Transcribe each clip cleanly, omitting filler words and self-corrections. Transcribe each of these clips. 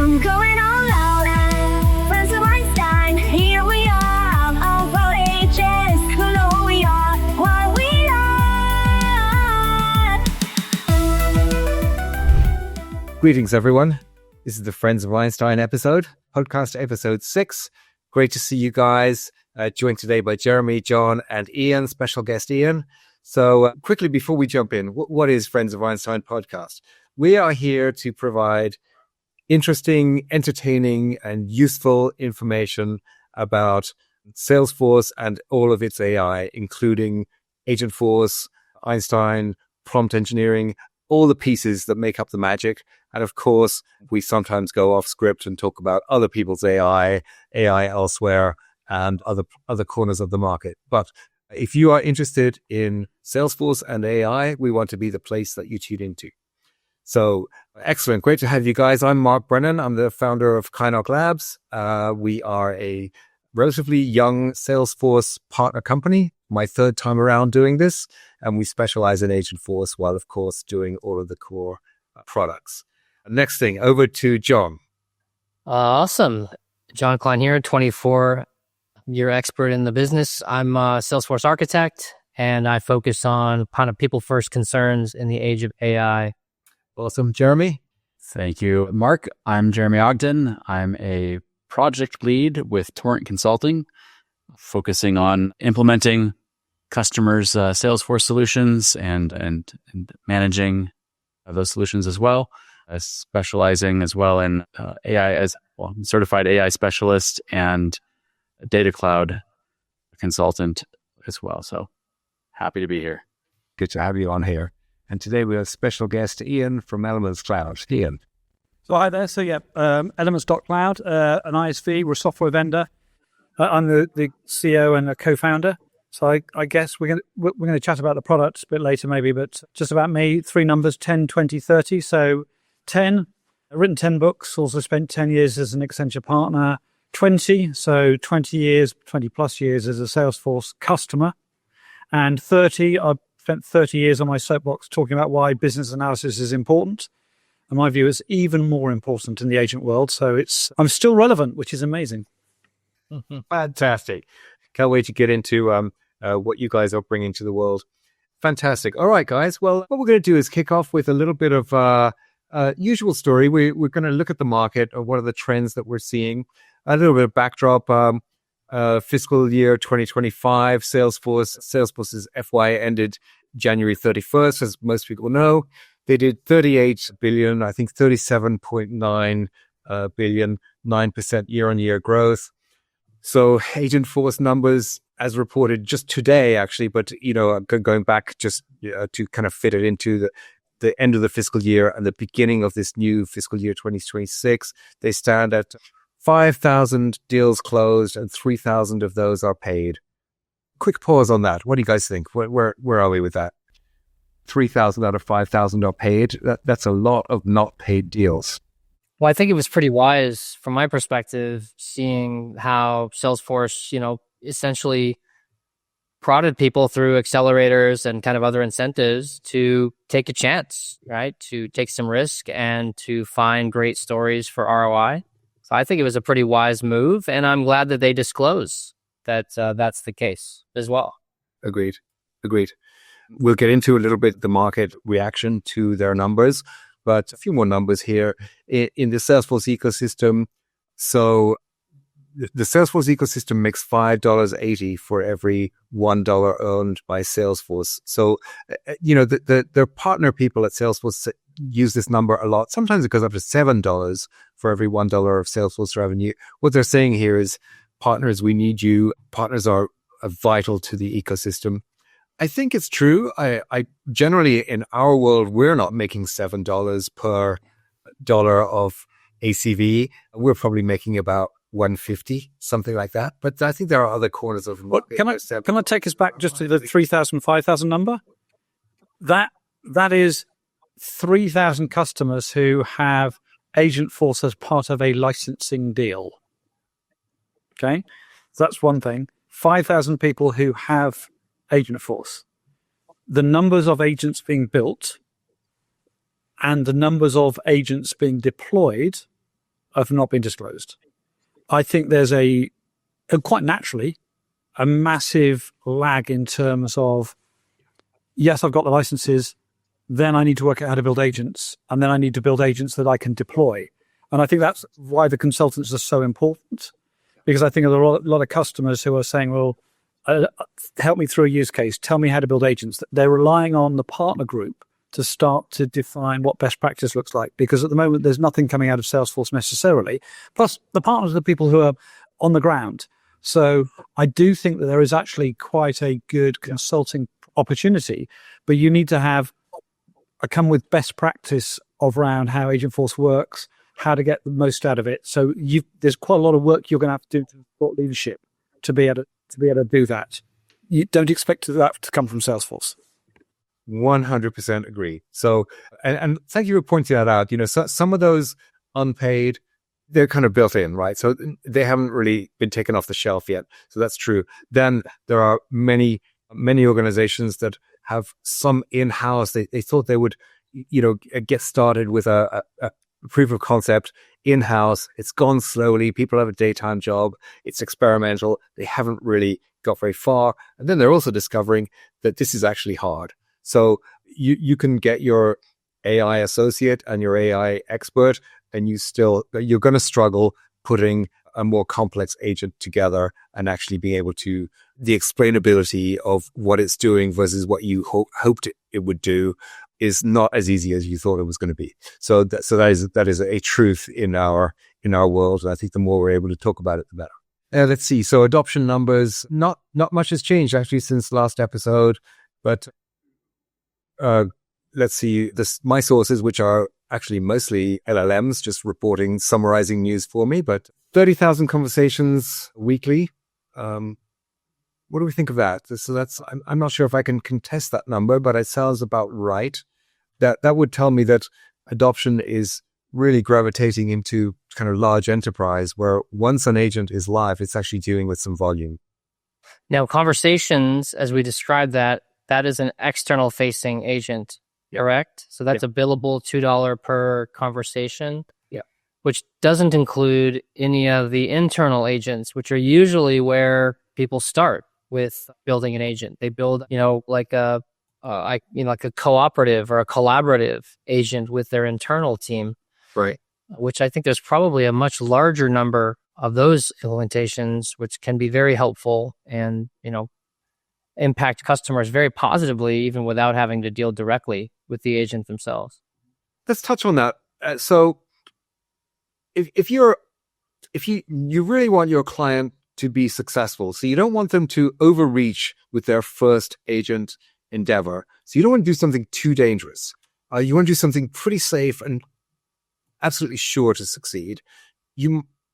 I'm going all out. Friends of Einstein, here we are. All for ages, who know who we are, what we are. Greetings, everyone. This is the Friends of Einstein podcast episode 6. Great to see you guys. Joined today by Jeremy, John, and Ian, special guest Ian. So quickly before we jump in, what is Friends of Einstein podcast? We are here to provide interesting, entertaining, and useful information about Salesforce and all of its AI, including Agentforce, Einstein, prompt engineering, all the pieces that make up the magic. And of course, we sometimes go off script and talk about other people's AI elsewhere, and other corners of the market. But if you are interested in Salesforce and AI, we want to be the place that you tune into. So excellent. Great to have you guys. I'm Mark Brennan. I'm the founder of Cline Labs. We are a relatively young Salesforce partner company. My third time around doing this. And we specialize in Agentforce while, of course, doing all of the core products. Next thing, over to John. Awesome. John Cline here, 24-year expert in the business. I'm a Salesforce architect, and I focus on kind of people-first concerns in the age of AI. Awesome. Jeremy? Thank you, Mark. I'm Jeremy Ogden. I'm a project lead with Torrent Consulting, focusing on implementing customers' Salesforce solutions and managing those solutions as well, specializing as well in AI as well, certified AI specialist and data cloud consultant as well. So happy to be here. Good to have you on here. And today we have special guest Ian from Elements.cloud. Ian. So hi there. Elements.cloud, an ISV, we're a software vendor. I'm the CEO and a co-founder. So I guess we're going to chat about the products a bit later maybe, but just about me, 3 numbers, 10, 20, 30. So 10, I've written 10 books, also spent 10 years as an Accenture partner. 20, so 20 plus years as a Salesforce customer. And 30, I've spent 30 years on my soapbox talking about why business analysis is important. And my view is even more important in the agent world. So I'm still relevant, which is amazing. Fantastic. Can't wait to get into what you guys are bringing to the world. Fantastic. All right, guys. Well, what we're going to do is kick off with a little bit of usual story. We're going to look at the market, or what are the trends that we're seeing. A little bit of backdrop. Fiscal year 2025, Salesforce's FY ended January 31st, as most people know. They did 38 billion, I think 37.9 billion, 9% year-on-year growth. So Agentforce numbers, as reported just today, actually, but going back just to kind of fit it into the end of the fiscal year and the beginning of this new fiscal year 2026, they stand at 5,000 deals closed, and 3,000 of those are paid. Quick pause on that. What do you guys think? Where are we with that? 3,000 out of 5,000 are paid. That's a lot of not paid deals. Well, I think it was pretty wise from my perspective, seeing how Salesforce, essentially prodded people through accelerators and kind of other incentives to take a chance, right? To take some risk and to find great stories for ROI. So I think it was a pretty wise move, and I'm glad that they disclose that that's the case as well. Agreed. We'll get into a little bit the market reaction to their numbers, but a few more numbers here in the Salesforce ecosystem. So the Salesforce ecosystem makes $5.80 for every $1 earned by Salesforce. So, the partner people at Salesforce use this number a lot. Sometimes it goes up to $7 for every $1 of Salesforce revenue. What they're saying here is, partners, we need you. Partners are vital to the ecosystem. I think it's true. I generally, in our world, we're not making $7 per dollar of ACV. We're probably making about $150, something like that. But I think there are other corners of market. Can I take us back just to the 3,000, 5,000 number? That is 3,000 customers who have Agentforce as part of a licensing deal. Okay, so that's one thing. 5,000 people who have Agentforce. The numbers of agents being built and the numbers of agents being deployed have not been disclosed. I think there's quite naturally, a massive lag in terms of, yes, I've got the licenses, then I need to work out how to build agents, and then I need to build agents that I can deploy. And I think that's why the consultants are so important, because I think there are a lot of customers who are saying, well, help me through a use case, tell me how to build agents. They're relying on the partner group to start to define what best practice looks like, because at the moment there's nothing coming out of Salesforce necessarily. Plus, the partners are the people who are on the ground. So I do think that there is actually quite a good consulting opportunity, but you need to come with best practice around how Agentforce works, how to get the most out of it. So there's quite a lot of work you're going to have to do to support leadership to be able to do that. You don't expect that to come from Salesforce. 100% agree. So, and thank you for pointing that out. So some of those unpaid, they're kind of built in, right? So they haven't really been taken off the shelf yet. So that's true. Then there are many organizations that have some in-house. They thought they would, get started with a proof of concept in-house. It's gone slowly. People have a daytime job. It's experimental. They haven't really got very far. And then they're also discovering that this is actually hard. So you can get your AI associate and your AI expert, and you're going to struggle putting a more complex agent together and actually being able to, the explainability of what it's doing versus what you hoped it would do is not as easy as you thought it was going to be. So that is a truth in our world. And I think the more we're able to talk about it, the better. Let's see. So adoption numbers, not much has changed actually since last episode, but let's see, my sources, which are actually mostly LLMs, just reporting, summarizing news for me, but 30,000 conversations weekly. What do we think of that? So I'm not sure if I can contest that number, but it sounds about right. That would tell me that adoption is really gravitating into kind of large enterprise, where once an agent is live, it's actually dealing with some volume. Now, conversations, as we described that is an external facing agent, correct? So that's a billable $2 per conversation, which doesn't include any of the internal agents, which are usually where people start with building an agent. They build, like a cooperative or a collaborative agent with their internal team, right? Which I think there's probably a much larger number of those implementations, which can be very helpful and, impact customers very positively, even without having to deal directly with the agent themselves. Let's touch on that. So if you really want your client to be successful, so you don't want them to overreach with their first agent endeavor. So you don't want to do something too dangerous. You want to do something pretty safe and absolutely sure to succeed.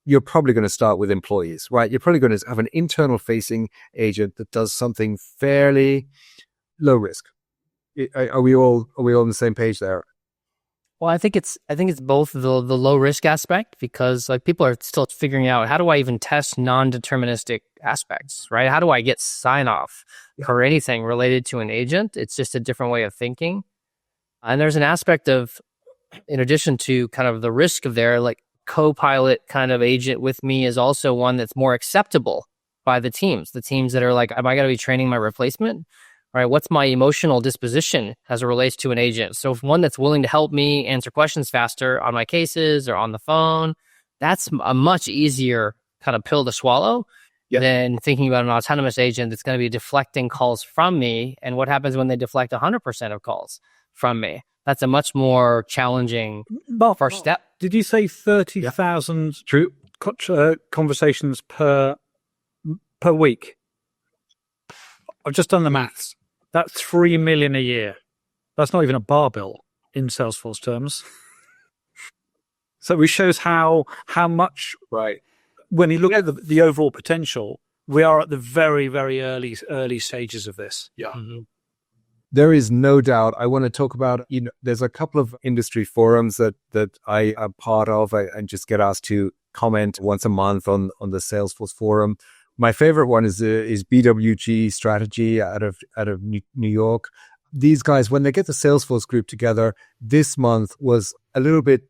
You're probably going to start with employees, right? You're probably going to have an internal facing agent that does something fairly low risk. Are we all on the same page there? Well, I think it's both the low risk aspect, because like people are still figuring out, how do I even test non-deterministic aspects, right? How do I get sign off for anything related to an agent? It's just a different way of thinking. And there's an aspect of, in addition to kind of the risk of their like co-pilot kind of agent with me, is also one that's more acceptable by the teams that are like, am I going to be training my replacement? All right, what's my emotional disposition as it relates to an agent? So if one that's willing to help me answer questions faster on my cases or on the phone, that's a much easier kind of pill to swallow than thinking about an autonomous agent that's going to be deflecting calls from me. And what happens when they deflect 100% of calls from me? That's a much more challenging first step. Did you say 30,000 conversations per week? I've just done the maths. That's 3 million a year. That's not even a bar bill in Salesforce terms. So it shows how much, right? When you look at the overall potential, we are at the very, very early stages of this. Yeah. Mm-hmm. There is no doubt. I want to talk about, there's a couple of industry forums that I am part of. I just get asked to comment once a month on the Salesforce forum. My favorite one is BWG Strategy out of New York. These guys, when they get the Salesforce group together, this month was a little bit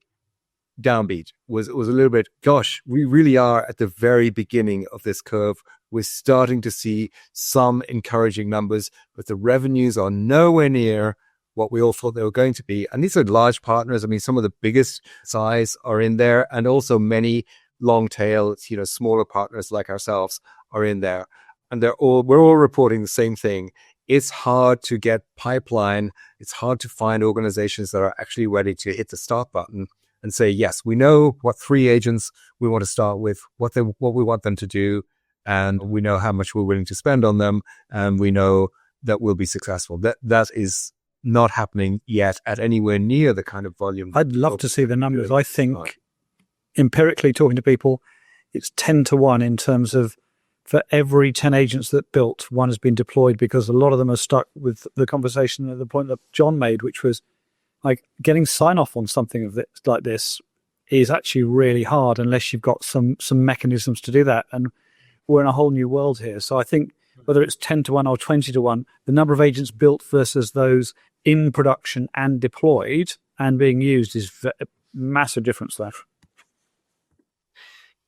downbeat, was a little bit, gosh, we really are at the very beginning of this curve. We're starting to see some encouraging numbers, but the revenues are nowhere near what we all thought they were going to be. And these are large partners. I mean, some of the biggest size are in there, and also many long tail, smaller partners like ourselves are in there. And we're all reporting the same thing. It's hard to get pipeline. It's hard to find organizations that are actually ready to hit the start button and say, yes, we know what 3 agents we want to start with, what we want them to do, and we know how much we're willing to spend on them, and we know that we'll be successful. That is not happening yet at anywhere near the kind of volume. I'd love to see the numbers. I think empirically talking to people, it's 10 to 1 in terms of for every 10 agents that built, 1 has been deployed, because a lot of them are stuck with the conversation at the point that John made, which was like getting sign off on something of this, like this is actually really hard unless you've got some mechanisms to do that. And we're in a whole new world here. So I think whether it's 10 to 1 or 20 to 1, the number of agents built versus those in production and deployed and being used is a massive difference there.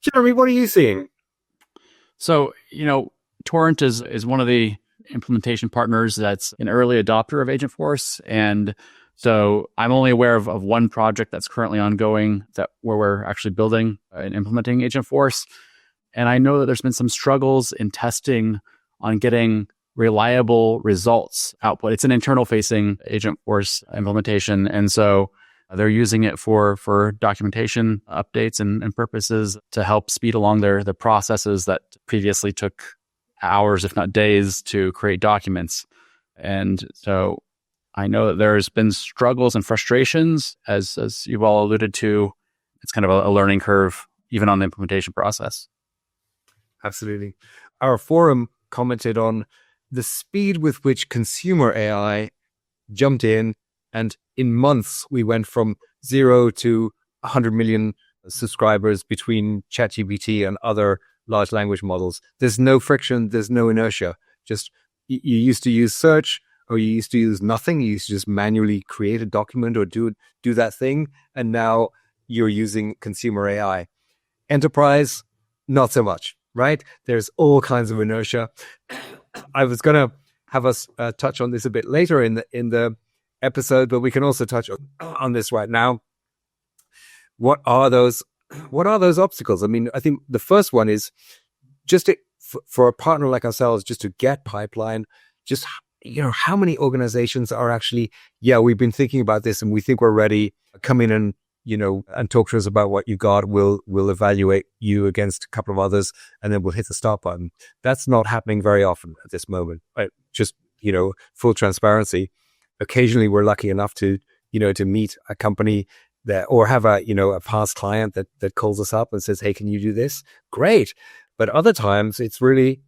Jeremy, what are you seeing? So, Torrent is one of the implementation partners that's an early adopter of Agentforce. And so I'm only aware of one project that's currently ongoing where we're actually building and implementing Agentforce. And I know that there's been some struggles in testing on getting reliable results output. It's an internal facing Agentforce implementation. And so they're using it for documentation updates and purposes to help speed along the processes that previously took hours, if not days, to create documents. And so I know that there's been struggles and frustrations, as you've all alluded to. It's kind of a learning curve, even on the implementation process. Absolutely. Our forum commented on the speed with which consumer AI jumped in, and in months we went from 0 to 100 million subscribers between ChatGPT and other large language models. There's no friction, there's no inertia. Just you used to use search, or you used to use nothing. You used to just manually create a document or do that thing, and now you're using consumer AI. Enterprise, not so much, right? There's all kinds of inertia. I was going to have us touch on this a bit later in the episode, but we can also touch on this right now. What are those obstacles? I mean, I think the first one is just for a partner like ourselves, just to get pipeline, just, how many organizations are actually, we've been thinking about this and we think we're ready. Come in and, and talk to us about what you got. We'll evaluate you against a couple of others, and then we'll hit the start button. That's not happening very often at this moment. Just, full transparency. Occasionally we're lucky enough to meet a company that, or have a past client that calls us up and says, hey, can you do this? Great. But other times it's really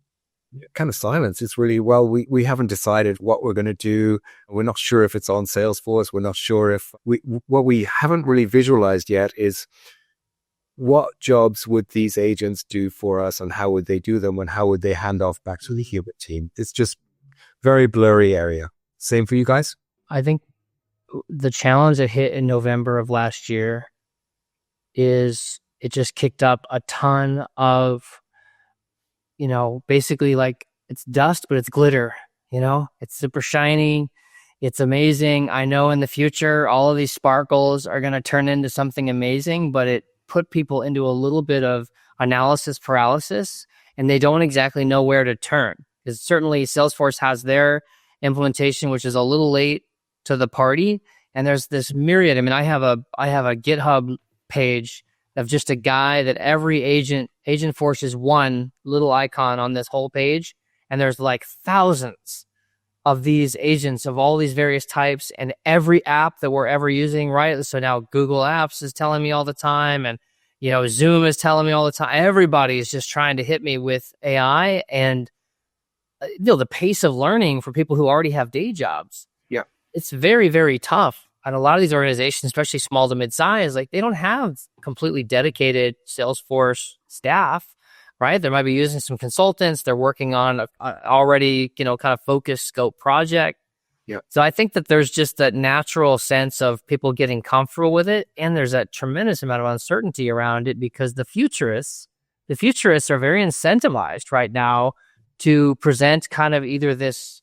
kind of silence. It's really, we haven't decided what we're going to do. We're not sure if it's on Salesforce. We're not sure if what we haven't really visualized yet is what jobs would these agents do for us, and how would they do them, and how would they hand off back to the human team? It's just very blurry area. Same for you guys? I think the challenge that hit in November of last year is it just kicked up a ton of, basically like it's dust, but it's glitter, it's super shiny. It's amazing. I know in the future, all of these sparkles are going to turn into something amazing, but it put people into a little bit of analysis paralysis, and they don't exactly know where to turn. Because certainly Salesforce has their implementation, which is a little late to the party. And there's this myriad. I mean, I have a GitHub page of just a guy that every Agentforce is one little icon on this whole page. And there's like thousands of these agents of all these various types, and every app that we're ever using, right? So now Google Apps is telling me all the time, and Zoom is telling me all the time. Everybody is just trying to hit me with AI, and the pace of learning for people who already have day jobs. Yeah, it's very, very tough. And a lot of these organizations, especially small to mid-size, like they don't have completely dedicated Salesforce staff, right? They might be using some consultants. They're working on a already, kind of focused scope project. Yeah. So I think that there's just that natural sense of people getting comfortable with it. And there's a tremendous amount of uncertainty around it because the futurists are very incentivized right now to present kind of either this,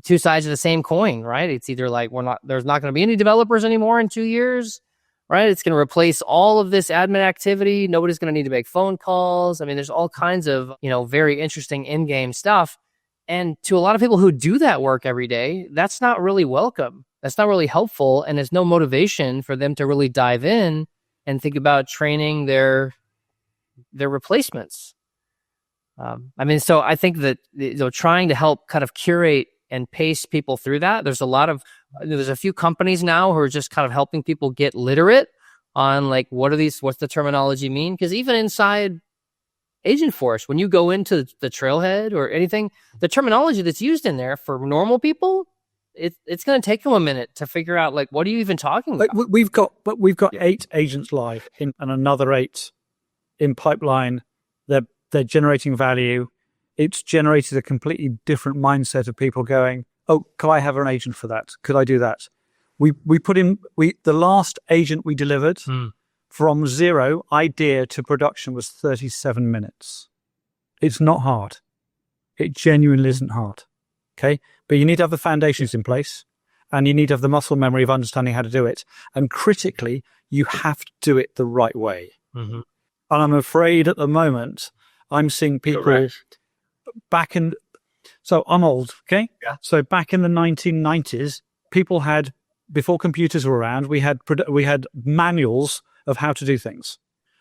two sides of the same coin, right? It's either like there's not going to be any developers anymore in 2 years, right? It's going to replace all of this admin activity. Nobody's going to need to make phone calls. I mean, there's all kinds of, very interesting in-game stuff. And to a lot of people who do that work every day, that's not really welcome. That's not really helpful. And there's no motivation for them to really dive in and think about training their replacements. So I think that trying to help kind of curate and pace people through that, there's a few companies now who are just kind of helping people get literate on like, what's the terminology mean? Because even inside Agentforce, when you go into the trailhead or anything, the terminology that's used in there for normal people, it's going to take them a minute to figure out like, what are you even talking about? We've got 8 agents live and another 8 in pipeline. They're generating value. It's generated a completely different mindset of people going, oh, could I have an agent for that? Could I do that? We put in the last agent we delivered from 0 idea to production was 37 minutes. It's not hard. It genuinely isn't hard. Okay. But you need to have the foundations in place and you need to have the muscle memory of understanding how to do it. And critically, you have to do it the right way. Mm-hmm. And I'm afraid at the moment, I'm seeing people back in, so I'm old. Okay. Yeah. So back in the 1990s, people had, before computers were around, we had manuals of how to do things.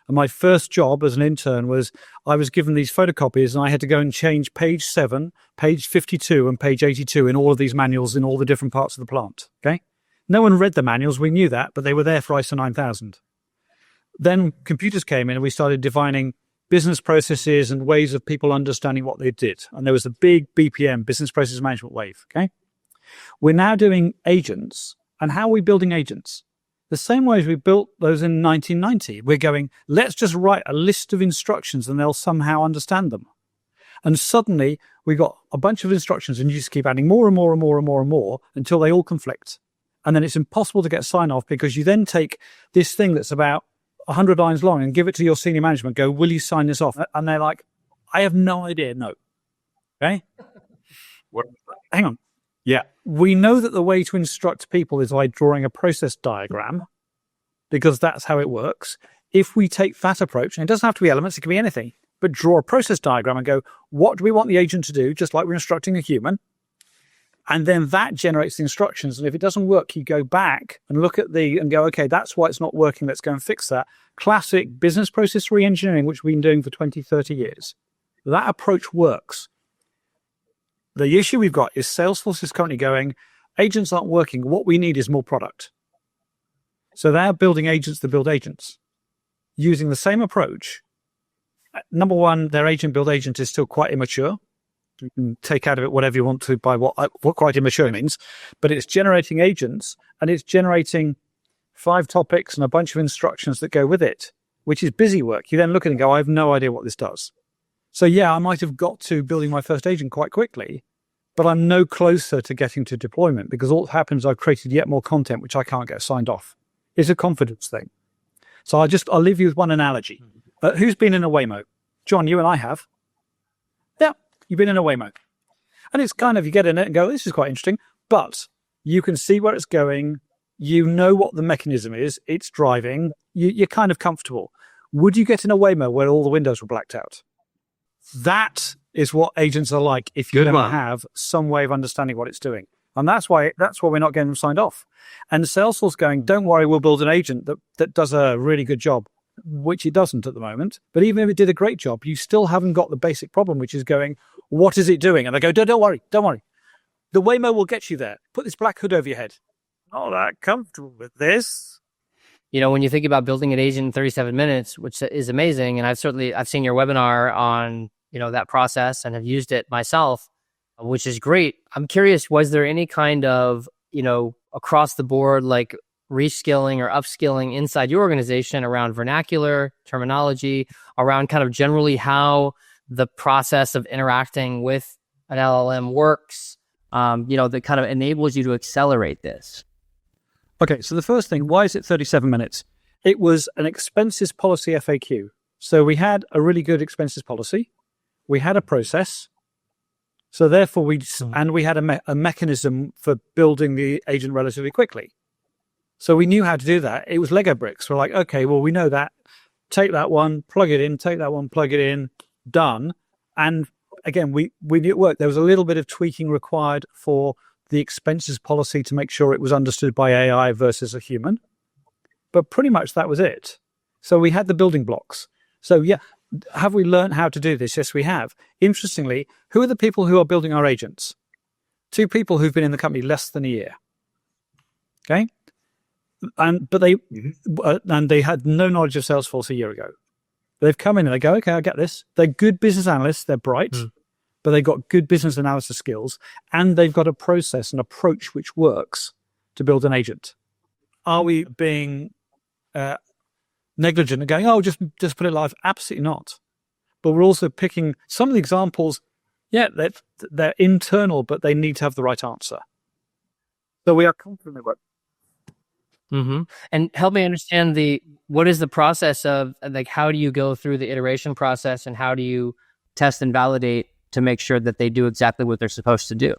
And my first job as an intern was I was given these photocopies and I had to go and change page 7, page 52 and page 82 in all of these manuals in all the different parts of the plant. Okay. No one read the manuals. We knew that, but they were there for ISO 9000. Then computers came in and we started defining business processes and ways of people understanding what they did. And there was a big BPM, business process management wave. Okay. We're now doing agents. And how are we building agents? The same way as we built those in 1990. We're going, let's just write a list of instructions and they'll somehow understand them. And suddenly we got a bunch of instructions and you just keep adding more and more and more and more and more until they all conflict. And then it's impossible to get sign off because you then take this thing that's about 100 lines long and give it to your senior management, go, will you sign this off? And they're like, I have no idea. No. Okay. Hang on. Yeah. We know that the way to instruct people is by drawing a process diagram because that's how it works. If we take that approach, and it doesn't have to be elements, it can be anything, but draw a process diagram and go, what do we want the agent to do? Just like we're instructing a human. And then that generates the instructions. And if it doesn't work, you go back and look at and go, okay, that's why it's not working. Let's go and fix that. Classic business process re-engineering, which we've been doing for 20, 30 years. That approach works. The issue we've got is Salesforce is currently going, agents aren't working. What we need is more product. So they're building agents to build agents using the same approach. Number one, their agent build agent is still quite immature. You can take out of it whatever you want to by what quite immature means, but it's generating agents and it's generating 5 topics and a bunch of instructions that go with it, which is busy work. You then look at it and go, I have no idea what this does. So yeah, I might have got to building my first agent quite quickly, but I'm no closer to getting to deployment because all that happens, I've created yet more content, which I can't get signed off. It's a confidence thing. So I'll leave you with one analogy. Who's been in a Waymo? John, you and I have. Yeah, you've been in a Waymo. And it's kind of, you get in it and go, this is quite interesting, but you can see where it's going. You know what the mechanism is. It's driving. You're kind of comfortable. Would you get in a Waymo where all the windows were blacked out? That is what agents are like if you don't have some way of understanding what it's doing. And that's why we're not getting them signed off. And Salesforce going, don't worry, we'll build an agent that does a really good job, which it doesn't at the moment. But even if it did a great job, you still haven't got the basic problem, which is going, what is it doing? And they go, don't worry. The Waymo will get you there. Put this black hood over your head. Not that comfortable with this. When you think about building an agent in 37 minutes, which is amazing, and I've seen your webinar on, that process and have used it myself, which is great. I'm curious, was there any kind of, across the board, like reskilling or upskilling inside your organization around vernacular, terminology, around kind of generally how the process of interacting with an LLM works, that kind of enables you to accelerate this? Okay, so the first thing, why is it 37 minutes? It was an expenses policy FAQ. So we had a really good expenses policy. We had a process. So therefore, we had a mechanism for building the agent relatively quickly. So we knew how to do that. It was Lego bricks. We're like, okay, well, we know that. Take that one, plug it in, take that one, plug it in, done. And again, we knew it worked. There was a little bit of tweaking required for the expenses policy to make sure it was understood by AI versus a human. But pretty much that was it. So we had the building blocks. So yeah, have we learned how to do this? Yes, we have. Interestingly, who are the people who are building our agents? 2 people who've been in the company less than a year. Okay. But they had no knowledge of Salesforce a year ago. They've come in and they go, okay, I get this. They're good business analysts. They're bright, but they've got good business analysis skills, and they've got a process and approach which works to build an agent. Are we being negligent and going, oh, just put it live? Absolutely not. But we're also picking some of the examples. Yeah, they're internal, but they need to have the right answer. So we are confident they work. Mm-hmm. And help me understand what is the process of, like, how do you go through the iteration process, and how do you test and validate to make sure that they do exactly what they're supposed to do?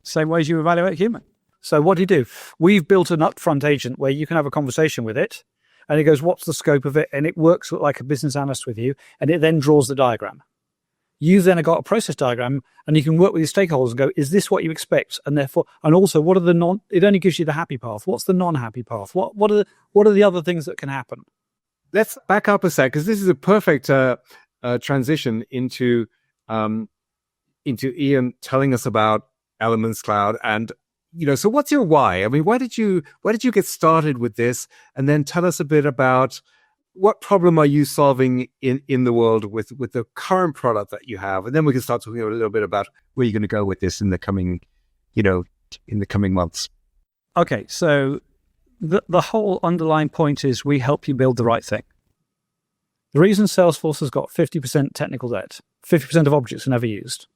Same way as you evaluate human. So what do? We've built an upfront agent where you can have a conversation with it, and it goes, what's the scope of it? And it works like a business analyst with you, and it then draws the diagram. You then have got a process diagram, and you can work with your stakeholders and go, is this what you expect? And therefore, and also, what are it only gives you the happy path. What's the non-happy path? What are the other things that can happen? Let's back up a sec, because this is a perfect transition into Ian telling us about Elements Cloud. And, so what's your why? I mean, why did you get started with this? And then tell us a bit about what problem are you solving in the world with the current product that you have? And then we can start talking a little bit about where you're going to go with this in the coming months. Okay, so the whole underlying point is we help you build the right thing. The reason Salesforce has got 50% technical debt, 50% of objects are never used,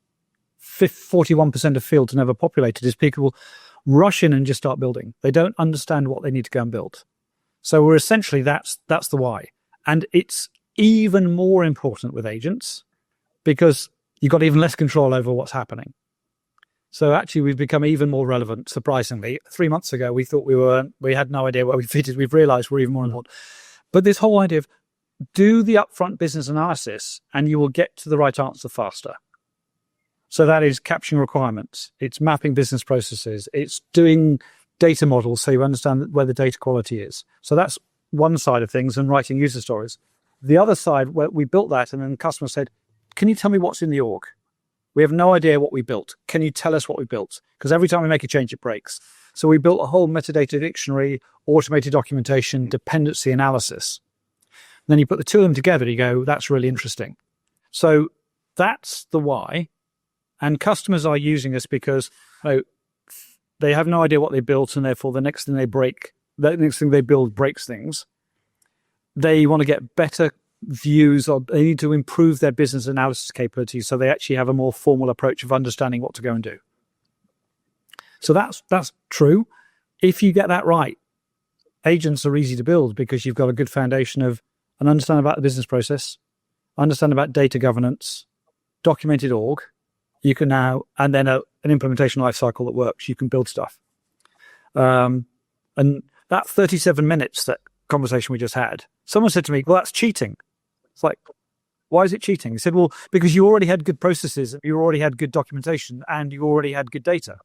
41% of fields are never populated, is people rush in and just start building. They don't understand what they need to go and build. So we're essentially, that's the why. And it's even more important with agents because you've got even less control over what's happening. So actually, we've become even more relevant, surprisingly. 3 months ago, we thought we had no idea where we fitted. We've realized we're even more important. But this whole idea of do the upfront business analysis and you will get to the right answer faster. So that is capturing requirements. It's mapping business processes. It's doing data models so you understand where the data quality is. So that's one side of things, and writing user stories. The other side, where we built that and then the customer said, can you tell me what's in the org? We have no idea what we built. Can you tell us what we built? Because every time we make a change, it breaks. So we built a whole metadata dictionary, automated documentation, dependency analysis. And then you put the two of them together, you go, that's really interesting. So that's the why. And customers are using us because they have no idea what they built, and therefore the next thing they build breaks things. They want to get better views, or they need to improve their business analysis capabilities so they actually have a more formal approach of understanding what to go and do. So that's true. If you get that right, agents are easy to build because you've got a good foundation of an understanding about the business process, understanding about data governance, documented org. You can now, and then an implementation lifecycle that works. You can build stuff. And that 37 minutes, that conversation we just had, someone said to me, well, that's cheating. It's like, why is it cheating? He said, well, because you already had good processes, you already had good documentation, and you already had good data.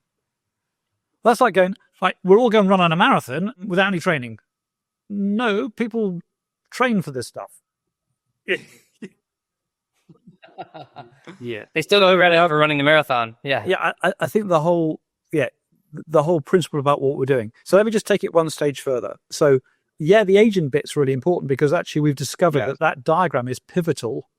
Well, that's like going, we're all going to run on a marathon without any training. No, people train for this stuff. Yeah, they still don't ready for running the marathon. Yeah. I think the whole principle about what we're doing. So let me just take it one stage further. So yeah, the agent bit's really important because actually we've discovered that diagram is pivotal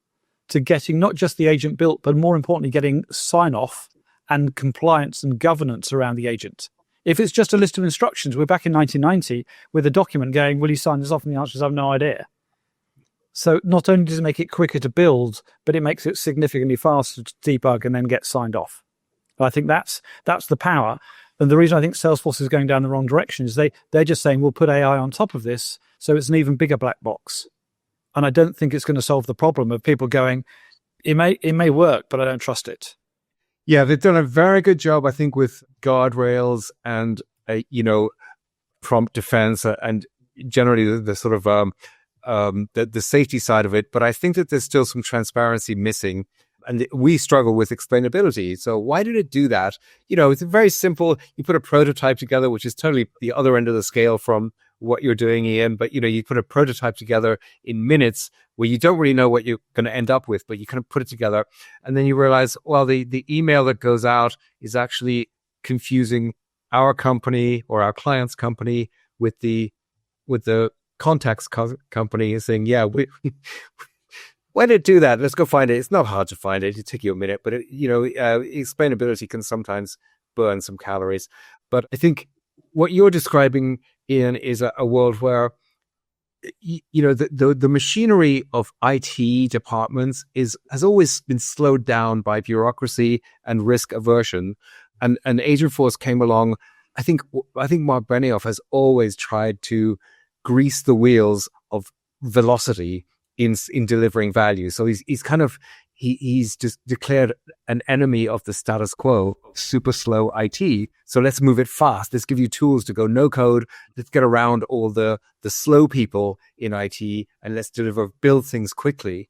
to getting not just the agent built, but more importantly, getting sign off and compliance and governance around the agent. If it's just a list of instructions, we're back in 1990 with a document going, will you sign this off? And the answer is, I have no idea. So not only does it make it quicker to build, but it makes it significantly faster to debug and then get signed off. I think that's the power. And the reason I think Salesforce is going down the wrong direction is they're just saying, we'll put AI on top of this, so it's an even bigger black box. And I don't think it's going to solve the problem of people going, it may work, but I don't trust it. Yeah, they've done a very good job, I think, with guardrails and, prompt defense and generally the sort of the safety side of it. But I think that there's still some transparency missing. And we struggle with explainability. So why did it do that? It's very simple. You put a prototype together, which is totally the other end of the scale from what you're doing, Ian. But, you put a prototype together in minutes where you don't really know what you're going to end up with, but you kind of put it together. And then you realize, well, the email that goes out is actually confusing our company or our client's company with the contact's company, saying, yeah, why did it do that? Let's go find it. It's not hard to find it. It'll take you a minute, but explainability can sometimes burn some calories. But I think what you're describing, Ian, is a world where the machinery of IT departments has always been slowed down by bureaucracy and risk aversion, and Agentforce came along. I think Mark Benioff has always tried to grease the wheels of velocity in delivering value. So he's just declared an enemy of the status quo, super slow IT. So let's move it fast. Let's give you tools to go no code. Let's get around all the slow people in IT and let's build things quickly.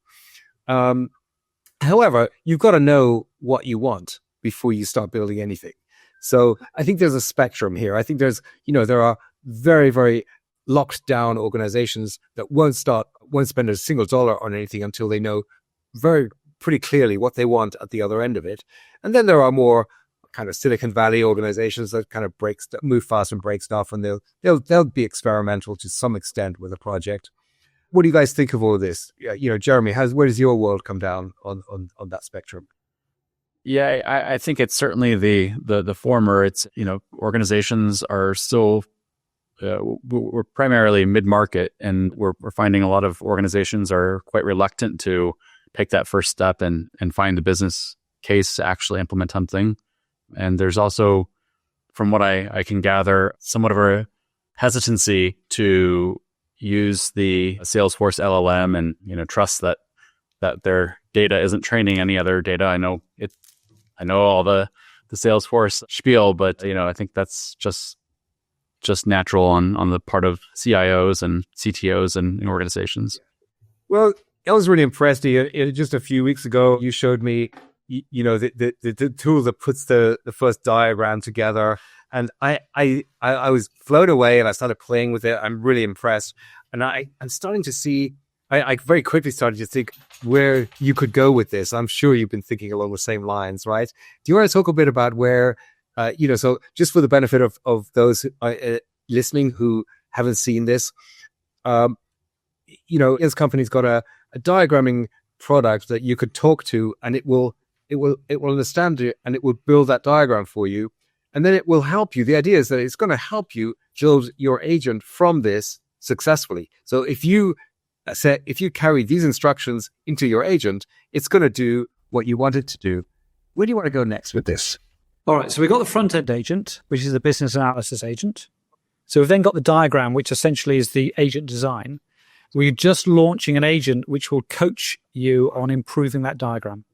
However, you've got to know what you want before you start building anything. So I think there's a spectrum here. I think there are very, very locked down organizations that won't spend a single dollar on anything until they know pretty clearly what they want at the other end of it. And then there are more kind of Silicon Valley organizations that kind of move fast and break stuff, and they'll be experimental to some extent with a project. What do you guys think of all of this? Jeremy, where does your world come down on that spectrum? Yeah, I think it's certainly the former. It's, organizations are still, we're primarily mid-market, and we're finding a lot of organizations are quite reluctant to take that first step and find the business case to actually implement something. And there's also, from what I can gather, somewhat of a hesitancy to use the Salesforce LLM and, trust that their data isn't training any other data. I know all the Salesforce spiel, but I think that's just natural on the part of CIOs and CTOs and organizations. Well, I was really impressed. Just a few weeks ago, you showed me, the tool that puts the first diagram together, and I was blown away, and I started playing with it. I'm really impressed, and I'm starting to see. I very quickly started to think where you could go with this. I'm sure you've been thinking along the same lines, right? Do you want to talk a bit about where, so just for the benefit of those listening who haven't seen this, this company's got a diagramming product that you could talk to, and it will understand it, and it will build that diagram for you, and then it will help you. The idea is that it's going to help you build your agent from this successfully. So if you carry these instructions into your agent, it's going to do what you want it to do. Where do you want to go next with this? All right, so we've got the front-end agent, which is the business analysis agent. So we've then got the diagram, which essentially is the agent design. We're just launching an agent which will coach you on improving that diagram.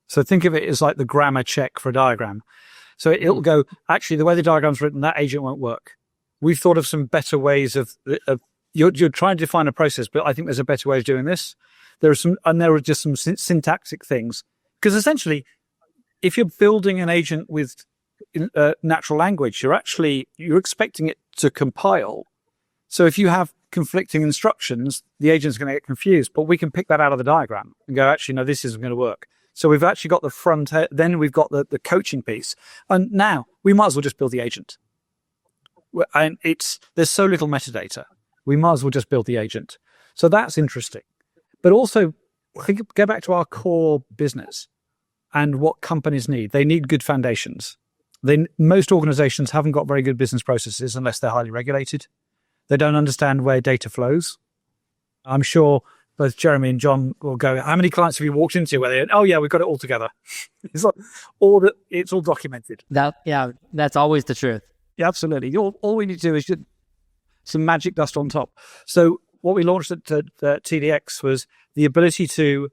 So think of it as like the grammar check for a diagram. So it'll go, actually, the way the diagram's written, that agent won't work. We've thought of some better ways of you're trying to define a process, but I think there's a better way of doing this. There are just some syntactic things. Because essentially, if you're building an agent with natural language, you're expecting it to compile. So if you have conflicting instructions, the agent's going to get confused. But we can pick that out of the diagram and go, actually, no, this isn't going to work. So we've actually got the front end, then we've got the coaching piece. And now we might as well just build the agent. And there's so little metadata. We might as well just build the agent. So that's interesting. But also, go back to our core business and what companies need. They need good foundations. Most organizations haven't got very good business processes unless they're highly regulated. They don't understand where data flows. I'm sure both Jeremy and John will go, how many clients have you walked into where they, oh yeah, we've got it all together. It's like it's all documented. That's always the truth. Yeah, absolutely. All we need to do is just some magic dust on top. So what we launched at TDX was the ability to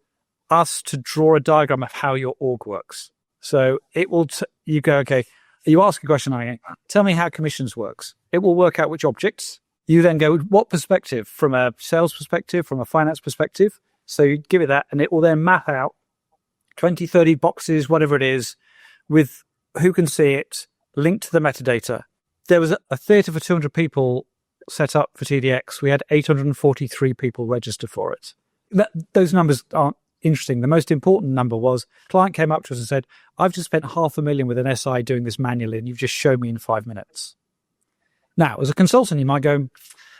us to draw a diagram of how your org works. So it will, you go, okay, you ask a question, tell me how commissions works. It will work out which objects. You then go, what perspective? From a sales perspective, from a finance perspective. So you give it that, and it will then map out 20, 30 boxes, whatever it is, with who can see it, linked to the metadata. There was a theatre for 200 people set up for TDX. We had 843 people register for it. Those numbers aren't interesting. The most important number was, client came up to us and said, I've just spent $500,000 with an SI doing this manually, and you've just shown me in 5 minutes. Now, as a consultant, you might go,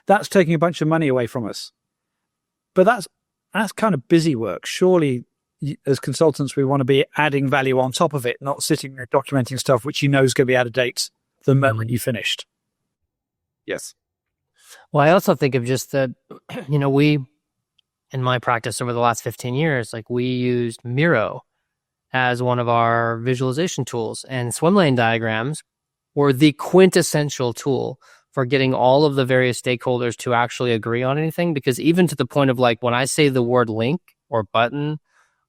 that's taking a bunch of money away from us. But that's kind of busy work. Surely, as consultants, we want to be adding value on top of it, not sitting there documenting stuff which you know is going to be out of date the moment you finished. Yes. Well, I also think of just that, we, in my practice over the last 15 years, like we used Miro as one of our visualization tools, and swim lane diagrams were the quintessential tool for getting all of the various stakeholders to actually agree on anything. Because even to the point of like, when I say the word link or button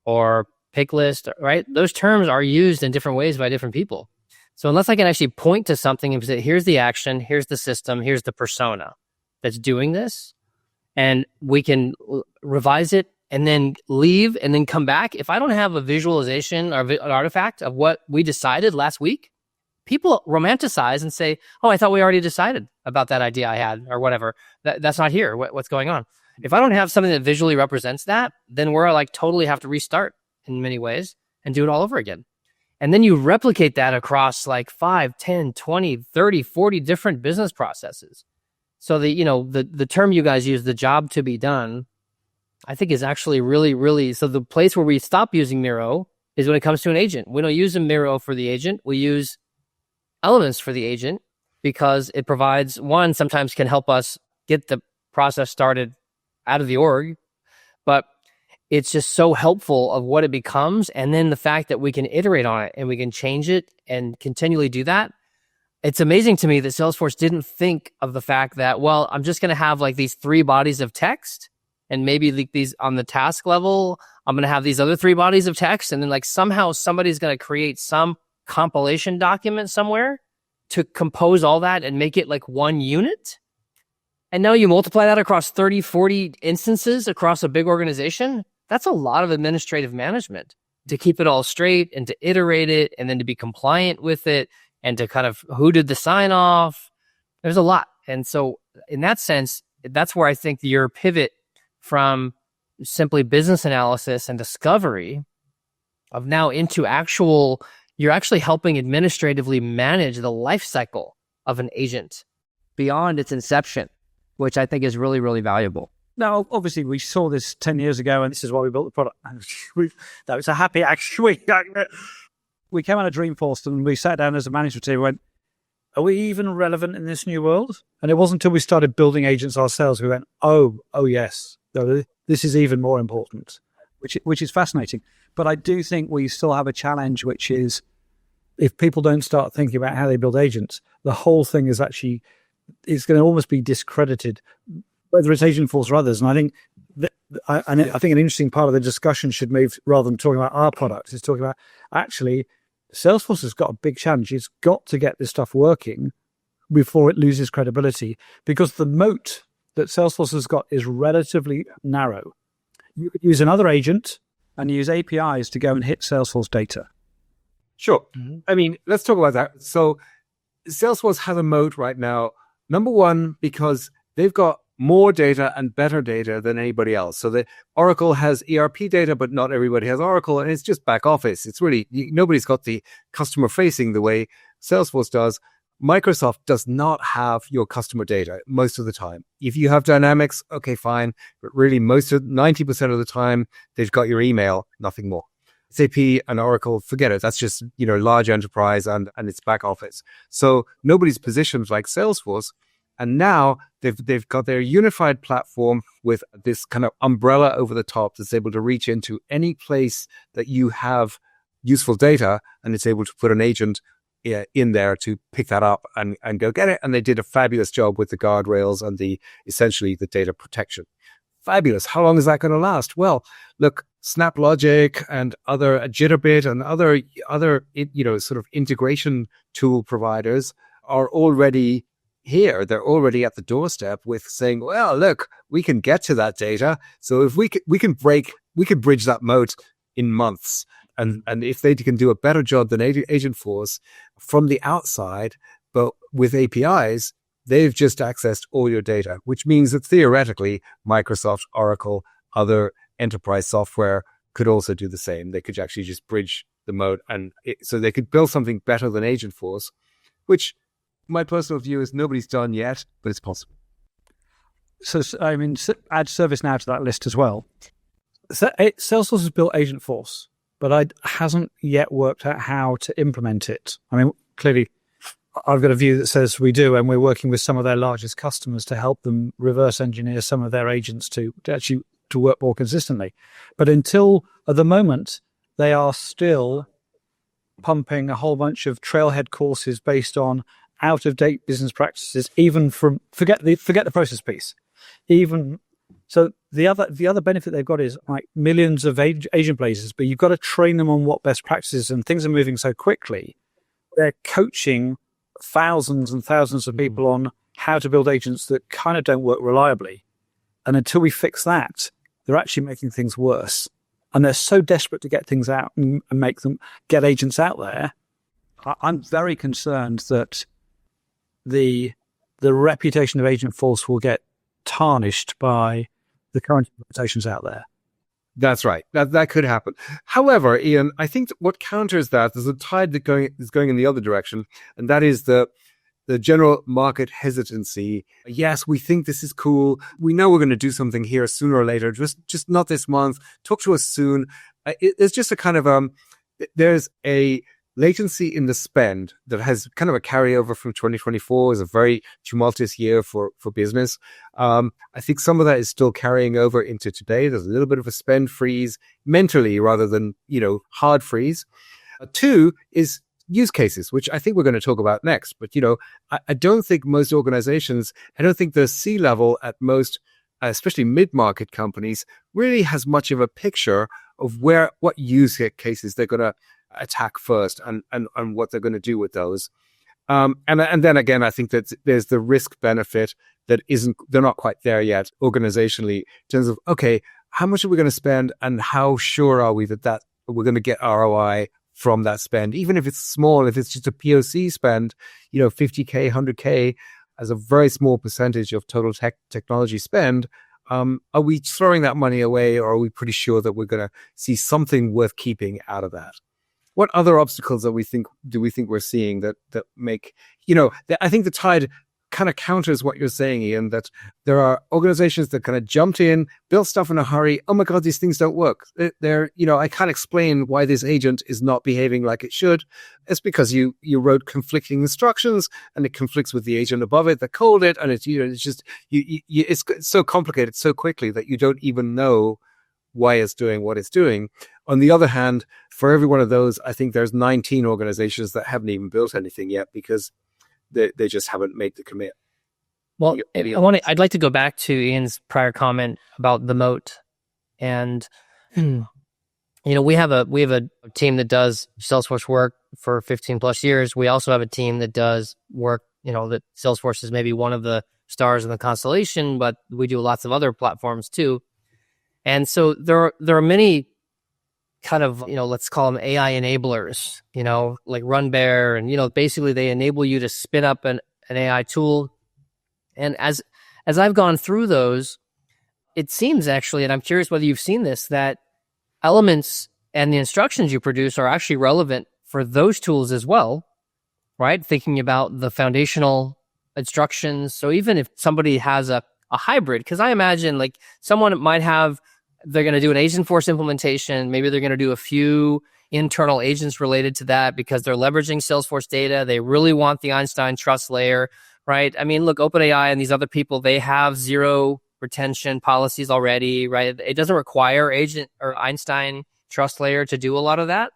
or pick list, right? Those terms are used in different ways by different people. So unless I can actually point to something and say, here's the action, here's the system, here's the persona that's doing this, and we can revise it and then leave and then come back. If I don't have a visualization or an artifact of what we decided last week, people romanticize and say, oh, I thought we already decided about that idea I had or whatever. That's not here. What's going on? If I don't have something that visually represents that, then we're like totally have to restart in many ways and do it all over again. And then you replicate that across like 5, 10, 20, 30, 40 different business processes. So the term you guys use, the job to be done, I think is actually really, really, so the place where we stop using Miro is when it comes to an agent. We don't use a Miro for the agent. We use Elements for the agent because it provides, one, sometimes can help us get the process started out of the org, but it's just so helpful of what it becomes. And then the fact that we can iterate on it and we can change it and continually do that. It's amazing to me that Salesforce didn't think of the fact that, well, I'm just going to have like these 3 bodies of text, and maybe like these on the task level, I'm going to have these other 3 bodies of text. And then like somehow somebody's going to create some compilation document somewhere to compose all that and make it like one unit. And now you multiply that across 30, 40 instances across a big organization. That's a lot of administrative management to keep it all straight and to iterate it and then to be compliant with it and to kind of who did the sign off. There's a lot. And so in that sense, that's where I think your pivot from simply business analysis and discovery of now into actual, you're actually helping administratively manage the life cycle of an agent beyond its inception, which I think is really, really valuable. Now, obviously, we saw this 10 years ago, and this is why we built the product. That was a happy action. We came out of Dreamforce, and we sat down as a management team and went, are we even relevant in this new world? And it wasn't until we started building agents ourselves, we went, oh yes, this is even more important, which is fascinating. But I do think we still have a challenge, which is if people don't start thinking about how they build agents, the whole thing is actually, it's going to almost be discredited, whether it's Agentforce or others. And I think I think an interesting part of the discussion should move, rather than talking about our products, is talking about actually Salesforce has got a big challenge. It's got to get this stuff working before it loses credibility, because the moat that Salesforce has got is relatively narrow. You could use another agent and use APIs to go and hit Salesforce data. Sure. Mm-hmm. I mean, let's talk about that. So Salesforce has a moat right now. Number one, because they've got more data and better data than anybody else. So the Oracle has ERP data, but not everybody has Oracle, and it's just back office. It's really, nobody's got the customer facing the way Salesforce does. Microsoft does not have your customer data most of the time. If you have Dynamics, okay, fine. But really 90% of the time, they've got your email, nothing more. SAP and Oracle, forget it. That's just, large enterprise and it's back office. So nobody's positioned like Salesforce And now they've got their unified platform with this kind of umbrella over the top that's able to reach into any place that you have useful data, and it's able to put an agent in there to pick that up and go get it. And they did a fabulous job with the guardrails and essentially the data protection. Fabulous. How long is that going to last? Well, look, SnapLogic and other Jitterbit and other sort of integration tool providers are already here. They're already at the doorstep with saying, well, look, we can get to that data. So if we can bridge that moat in months. And if they can do a better job than Agentforce from the outside, but with APIs, they've just accessed all your data, which means that theoretically, Microsoft, Oracle, other enterprise software could also do the same. They could actually just bridge the moat. So they could build something better than Agentforce, which my personal view is nobody's done yet, but it's possible. So, I mean, add ServiceNow to that list as well. So, Salesforce has built Agentforce, but it hasn't yet worked out how to implement it. I mean, clearly, I've got a view that says we do, and we're working with some of their largest customers to help them reverse engineer some of their agents to work more consistently. But until at the moment, they are still pumping a whole bunch of trailhead courses based on out-of-date business practices, even from forget the process piece. Even so, the other benefit they've got is like millions of agent blazers, but you've got to train them on what best practices, and things are moving so quickly. They're coaching thousands and thousands of people on how to build agents that kind of don't work reliably. And until we fix that, they're actually making things worse. And they're so desperate to get things out and make them get agents out there. I'm very concerned that the reputation of Agentforce will get tarnished by the current implementations out there. That's right. That could happen. However, Ian, I think what counters that, there's a tide that is going in the other direction, and that is the general market hesitancy. Yes, we think this is cool. We know we're going to do something here sooner or later. Just not this month. Talk to us soon. It's just a kind of there's a latency in the spend that has kind of a carryover from 2024. Is a very tumultuous year for business. I think some of that is still carrying over into today. There's a little bit of a spend freeze mentally rather than, hard freeze. Two is use cases, which I think we're going to talk about next. But, I don't think most organizations, I don't think the C-level at most, especially mid-market companies, really has much of a picture of what use cases they're going to attack first and what they're going to do with those. And then again, I think that there's the risk benefit that they're not quite there yet organizationally in terms of, okay, how much are we going to spend and how sure are we that we're going to get ROI from that spend? Even if it's small, if it's just a POC spend, 50K, 100K as a very small percentage of total technology spend, are we throwing that money away, or are we pretty sure that we're going to see something worth keeping out of that? What other obstacles do we think we're seeing that make, I think the tide kind of counters what you're saying, Ian, that there are organizations that kind of jumped in, built stuff in a hurry. Oh my God, these things don't work. I can't explain why this agent is not behaving like it should. It's because you wrote conflicting instructions and it conflicts with the agent above it that called it. And it's just, it's so complicated so quickly that you don't even know why it's doing what it's doing. On the other hand, for every one of those, I think there's 19 organizations that haven't even built anything yet because they just haven't made the commit. Well, I'd like to go back to Ian's prior comment about the moat. And, we have a team that does Salesforce work for 15 plus years. We also have a team that does work, that Salesforce is maybe one of the stars in the constellation, but we do lots of other platforms too. And so there are many kind of, let's call them AI enablers, like RunBear, and, basically they enable you to spin up an AI tool. And as I've gone through those, it seems actually, and I'm curious whether you've seen this, that elements and the instructions you produce are actually relevant for those tools as well, right? Thinking about the foundational instructions. So even if somebody has a hybrid, because I imagine like someone might have, they're going to do an Agentforce implementation. Maybe they're going to do a few internal agents related to that because they're leveraging Salesforce data. They really want the Einstein trust layer, right? I mean, look, OpenAI and these other people, they have zero retention policies already, right? It doesn't require agent or Einstein trust layer to do a lot of that.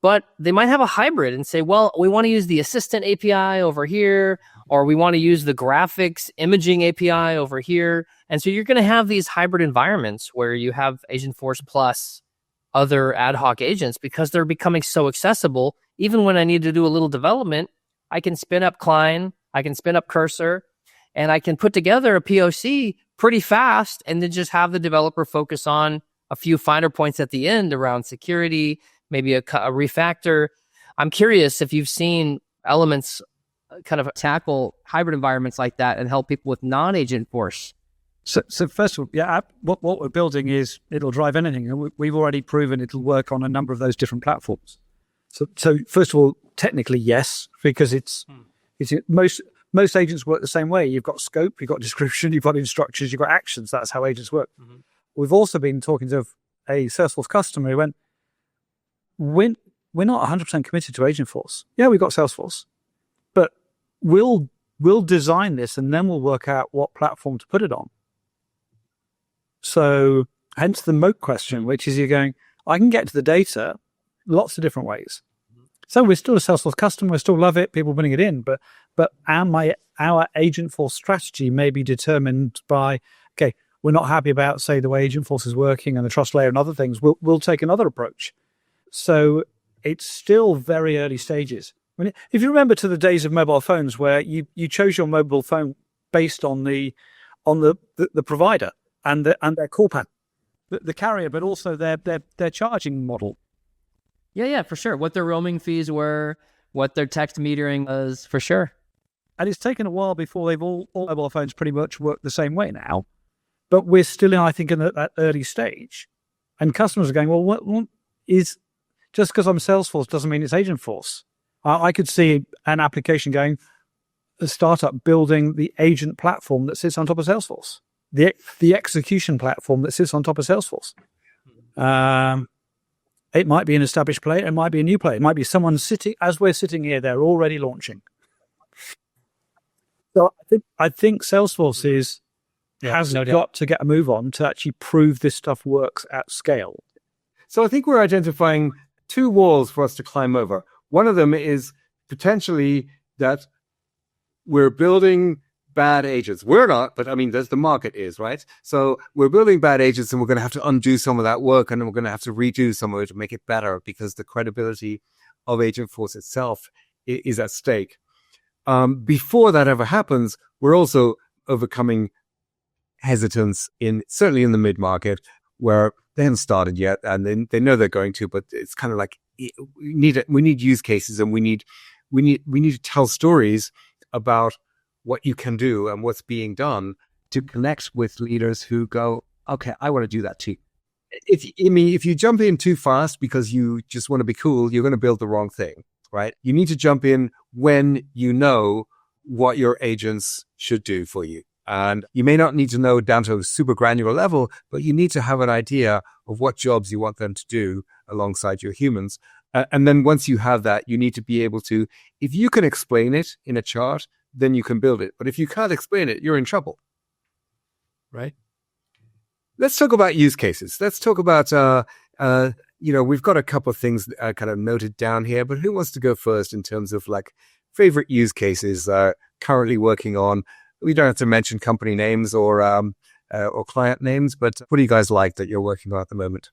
But they might have a hybrid and say, well, we want to use the assistant API over here, or we want to use the graphics imaging API over here. And so you're going to have these hybrid environments where you have Agentforce plus other ad hoc agents because they're becoming so accessible. Even when I need to do a little development, I can spin up Cline, I can spin up Cursor, and I can put together a POC pretty fast and then just have the developer focus on a few finer points at the end around security, maybe a refactor. I'm curious if you've seen Elements kind of tackle hybrid environments like that and help people with non-Agentforce. So first of all, yeah, what we're building is it'll drive anything. And we've already proven it'll work on a number of those different platforms. So first of all, technically, yes, because it's most agents work the same way. You've got scope, you've got description, you've got instructions, you've got actions. That's how agents work. Mm-hmm. We've also been talking to a Salesforce customer who went, we're not 100% committed to Agentforce. Yeah, we've got Salesforce, but we'll design this and then we'll work out what platform to put it on. So hence the moat question, which is you're going, I can get to the data lots of different ways. So we're still a Salesforce customer, we still love it, people bringing it in, but our Agentforce strategy may be determined by, okay, we're not happy about, say, the way Agentforce is working and the trust layer and other things. We'll take another approach. So it's still very early stages. I mean, if you remember to the days of mobile phones where you chose your mobile phone based on the provider and their call pattern, the carrier, but also their charging model. Yeah, for sure. What their roaming fees were, what their text metering was, for sure. And it's taken a while before they've all mobile phones pretty much work the same way now. But we're still, I think, in that early stage. And customers are going, well, what is, just because I'm Salesforce doesn't mean it's Agentforce. I could see an application going, a startup building the agent platform that sits on top of Salesforce, the execution platform that sits on top of Salesforce. It might be an established player, it might be a new player, it might be someone sitting, as we're sitting here, they're already launching. So I think Salesforce has got to get a move on to actually prove this stuff works at scale. So I think we're identifying two walls for us to climb over. One of them is potentially that we're building bad agents. We're not, but I mean, the market is, right? So we're building bad agents and we're going to have to undo some of that work and then we're going to have to redo some of it to make it better because the credibility of Agentforce itself is at stake. Before that ever happens, we're also overcoming hesitance certainly in the mid-market where they haven't started yet and they know they're going to, but it's kind of like we need use cases and we need to tell stories about what you can do and what's being done to connect with leaders who go, okay, I want to do that too. If you jump in too fast because you just want to be cool, you're going to build the wrong thing, right? You need to jump in when you know what your agents should do for you. And you may not need to know down to a super granular level, but you need to have an idea of what jobs you want them to do alongside your humans. And then once you have that, you need to be able to, if you can explain it in a chart, then you can build it. But if you can't explain it, you're in trouble, right? Let's talk about use cases. Let's talk about, we've got a couple of things kind of noted down here, but who wants to go first in terms of like favorite use cases currently working on? We don't have to mention company names or client names, but what do you guys like that you're working on at the moment?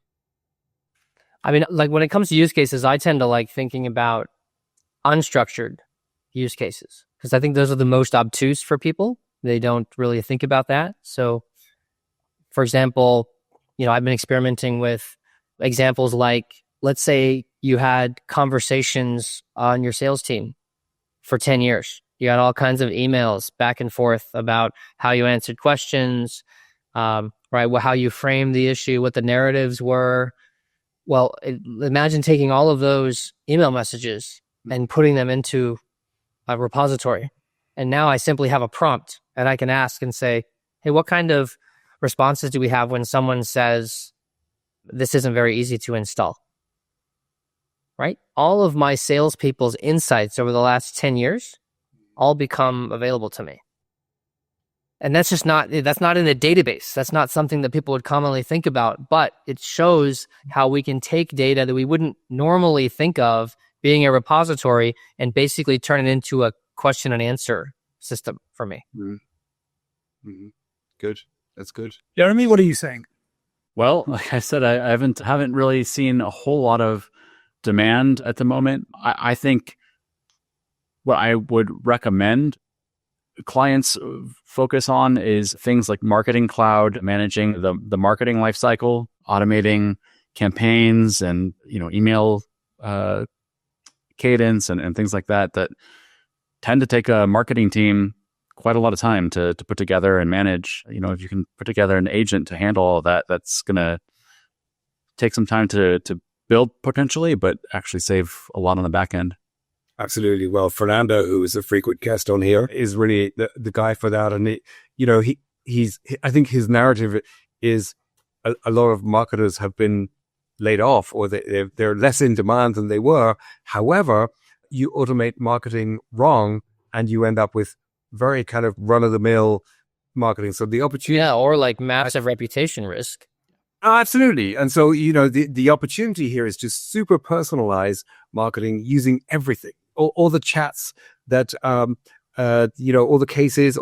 I mean, like when it comes to use cases, I tend to like thinking about unstructured use cases because I think those are the most obtuse for people. They don't really think about that. So, for example, I've been experimenting with examples like, let's say you had conversations on your sales team for 10 years. You had all kinds of emails back and forth about how you answered questions, right? Well, how you framed the issue, what the narratives were. Well, imagine taking all of those email messages and putting them into a repository. And now I simply have a prompt and I can ask and say, hey, what kind of responses do we have when someone says, this isn't very easy to install? Right? All of my salespeople's insights over the last 10 years all become available to me. And that's not in the database. That's not something that people would commonly think about, but it shows how we can take data that we wouldn't normally think of being a repository and basically turn it into a question and answer system for me. Mm-hmm. Mm-hmm. Good. That's good. Jeremy, what are you saying? Well, like I said, I haven't really seen a whole lot of demand at the moment. I think what I would recommend clients focus on is things like Marketing Cloud, managing the marketing lifecycle, automating campaigns and email cadence and things like that tend to take a marketing team quite a lot of time to put together and manage. If you can put together an agent to handle all of that, that's going to take some time to build potentially, but actually save a lot on the back end. Absolutely. Well, Fernando, who is a frequent guest on here, is really the guy for that. And he's I think his narrative is a lot of marketers have been laid off, or they're less in demand than they were. However, you automate marketing wrong and you end up with very kind of run-of-the-mill marketing. So the opportunity... Yeah, or like massive reputation risk. Oh, absolutely. And so, the opportunity here is to super personalize marketing using everything. All the chats that, all the cases,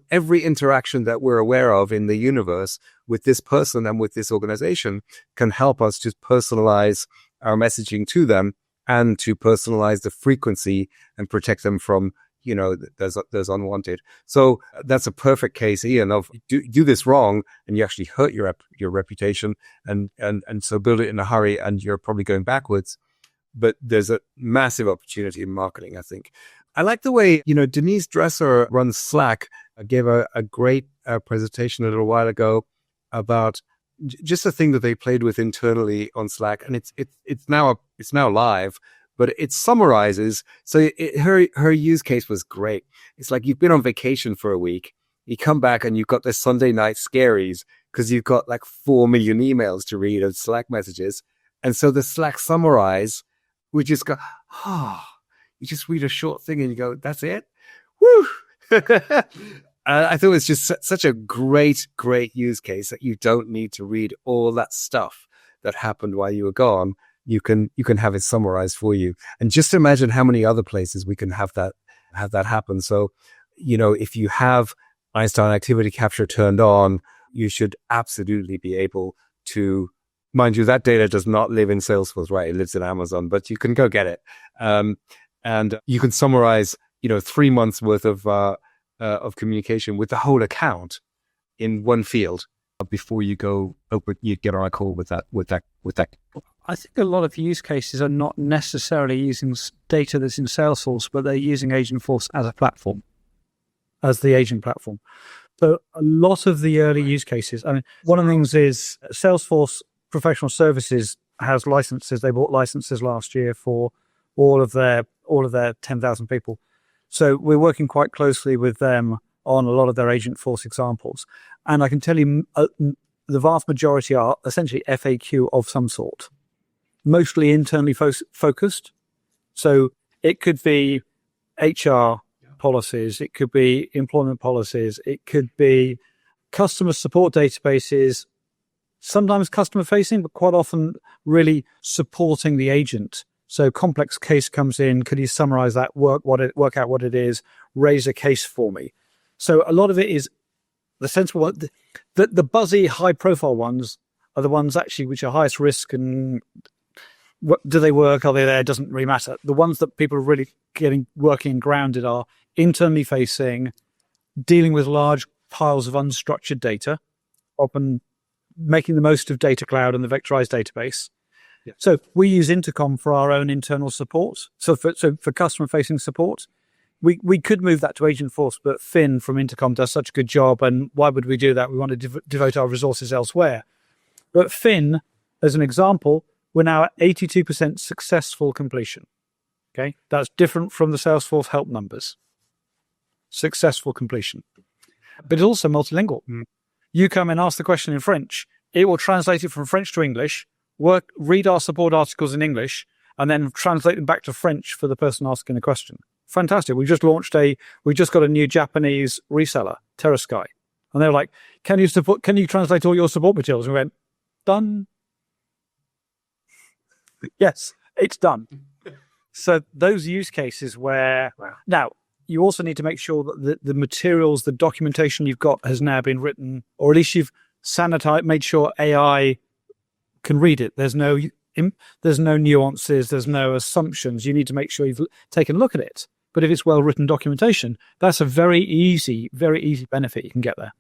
every interaction that we're aware of in the universe with this person and with this organization can help us to personalize our messaging to them and to personalize the frequency and protect them from, those unwanted. So that's a perfect case, Ian, of do this wrong and you actually hurt your reputation and so build it in a hurry and you're probably going backwards. But there's a massive opportunity in marketing, I think. I like the way, Denise Dresser runs Slack. I gave a great presentation a little while ago about just a thing that they played with internally on Slack. And it's now live, but it summarizes. So her use case was great. It's like you've been on vacation for a week. You come back and you've got the Sunday night scaries because you've got like 4 million emails to read of Slack messages. And so the Slack summarize, we just go, you just read a short thing and you go, that's it? Woo! I thought it was just such a great use case that you don't need to read all that stuff that happened while you were gone. You can have it summarized for you. And just imagine how many other places we can have that happen. So, if you have Einstein Activity Capture turned on, you should absolutely be able to... Mind you, that data does not live in Salesforce, right? It lives in Amazon, but you can go get it. And you can summarize, 3 months worth of communication with the whole account in one field before you get on a call with that. I think a lot of use cases are not necessarily using data that's in Salesforce, but they're using Agentforce as a platform, as the agent platform. So a lot of the early use cases, one of the things is Salesforce Professional Services has licenses. They bought licenses last year for all of their 10,000 people. So we're working quite closely with them on a lot of their Agentforce examples. And I can tell you the vast majority are essentially FAQ of some sort, mostly internally focused. So it could be HR policies, it could be employment policies, it could be customer support databases, sometimes customer facing, but quite often really supporting the agent. So complex case comes in. Could you summarize that, work out what it is, raise a case for me? So a lot of it is the sensible one. The buzzy, high profile ones are the ones actually which are highest risk, and do they work? Are they there? It doesn't really matter. The ones that people are really getting working and grounded are internally facing, dealing with large piles of unstructured data, often making the most of Data Cloud and the vectorized database. Yeah. So we use Intercom for our own internal support. So for customer-facing support, we could move that to Agentforce, but Finn from Intercom does such a good job, and why would we do that? We want to devote our resources elsewhere. But Finn, as an example, we're now at 82% successful completion. Okay, that's different from the Salesforce help numbers. Successful completion. But it's also multilingual. You come and ask the question in French, it will translate it from French to English, read our support articles in English, and then translate them back to French for the person asking the question. fantastic. We just got a new Japanese reseller, TerraSky. And they were like, can you translate all your support materials? And we went, done. Yes, it's done. So those use cases where, now, you also need to make sure that the materials, the documentation you've got has now been written, or at least you've sanitized, made sure AI can read it. There's no nuances, there's no assumptions. You need to make sure you've taken a look at it. But if it's well-written documentation, that's a very easy benefit you can get there.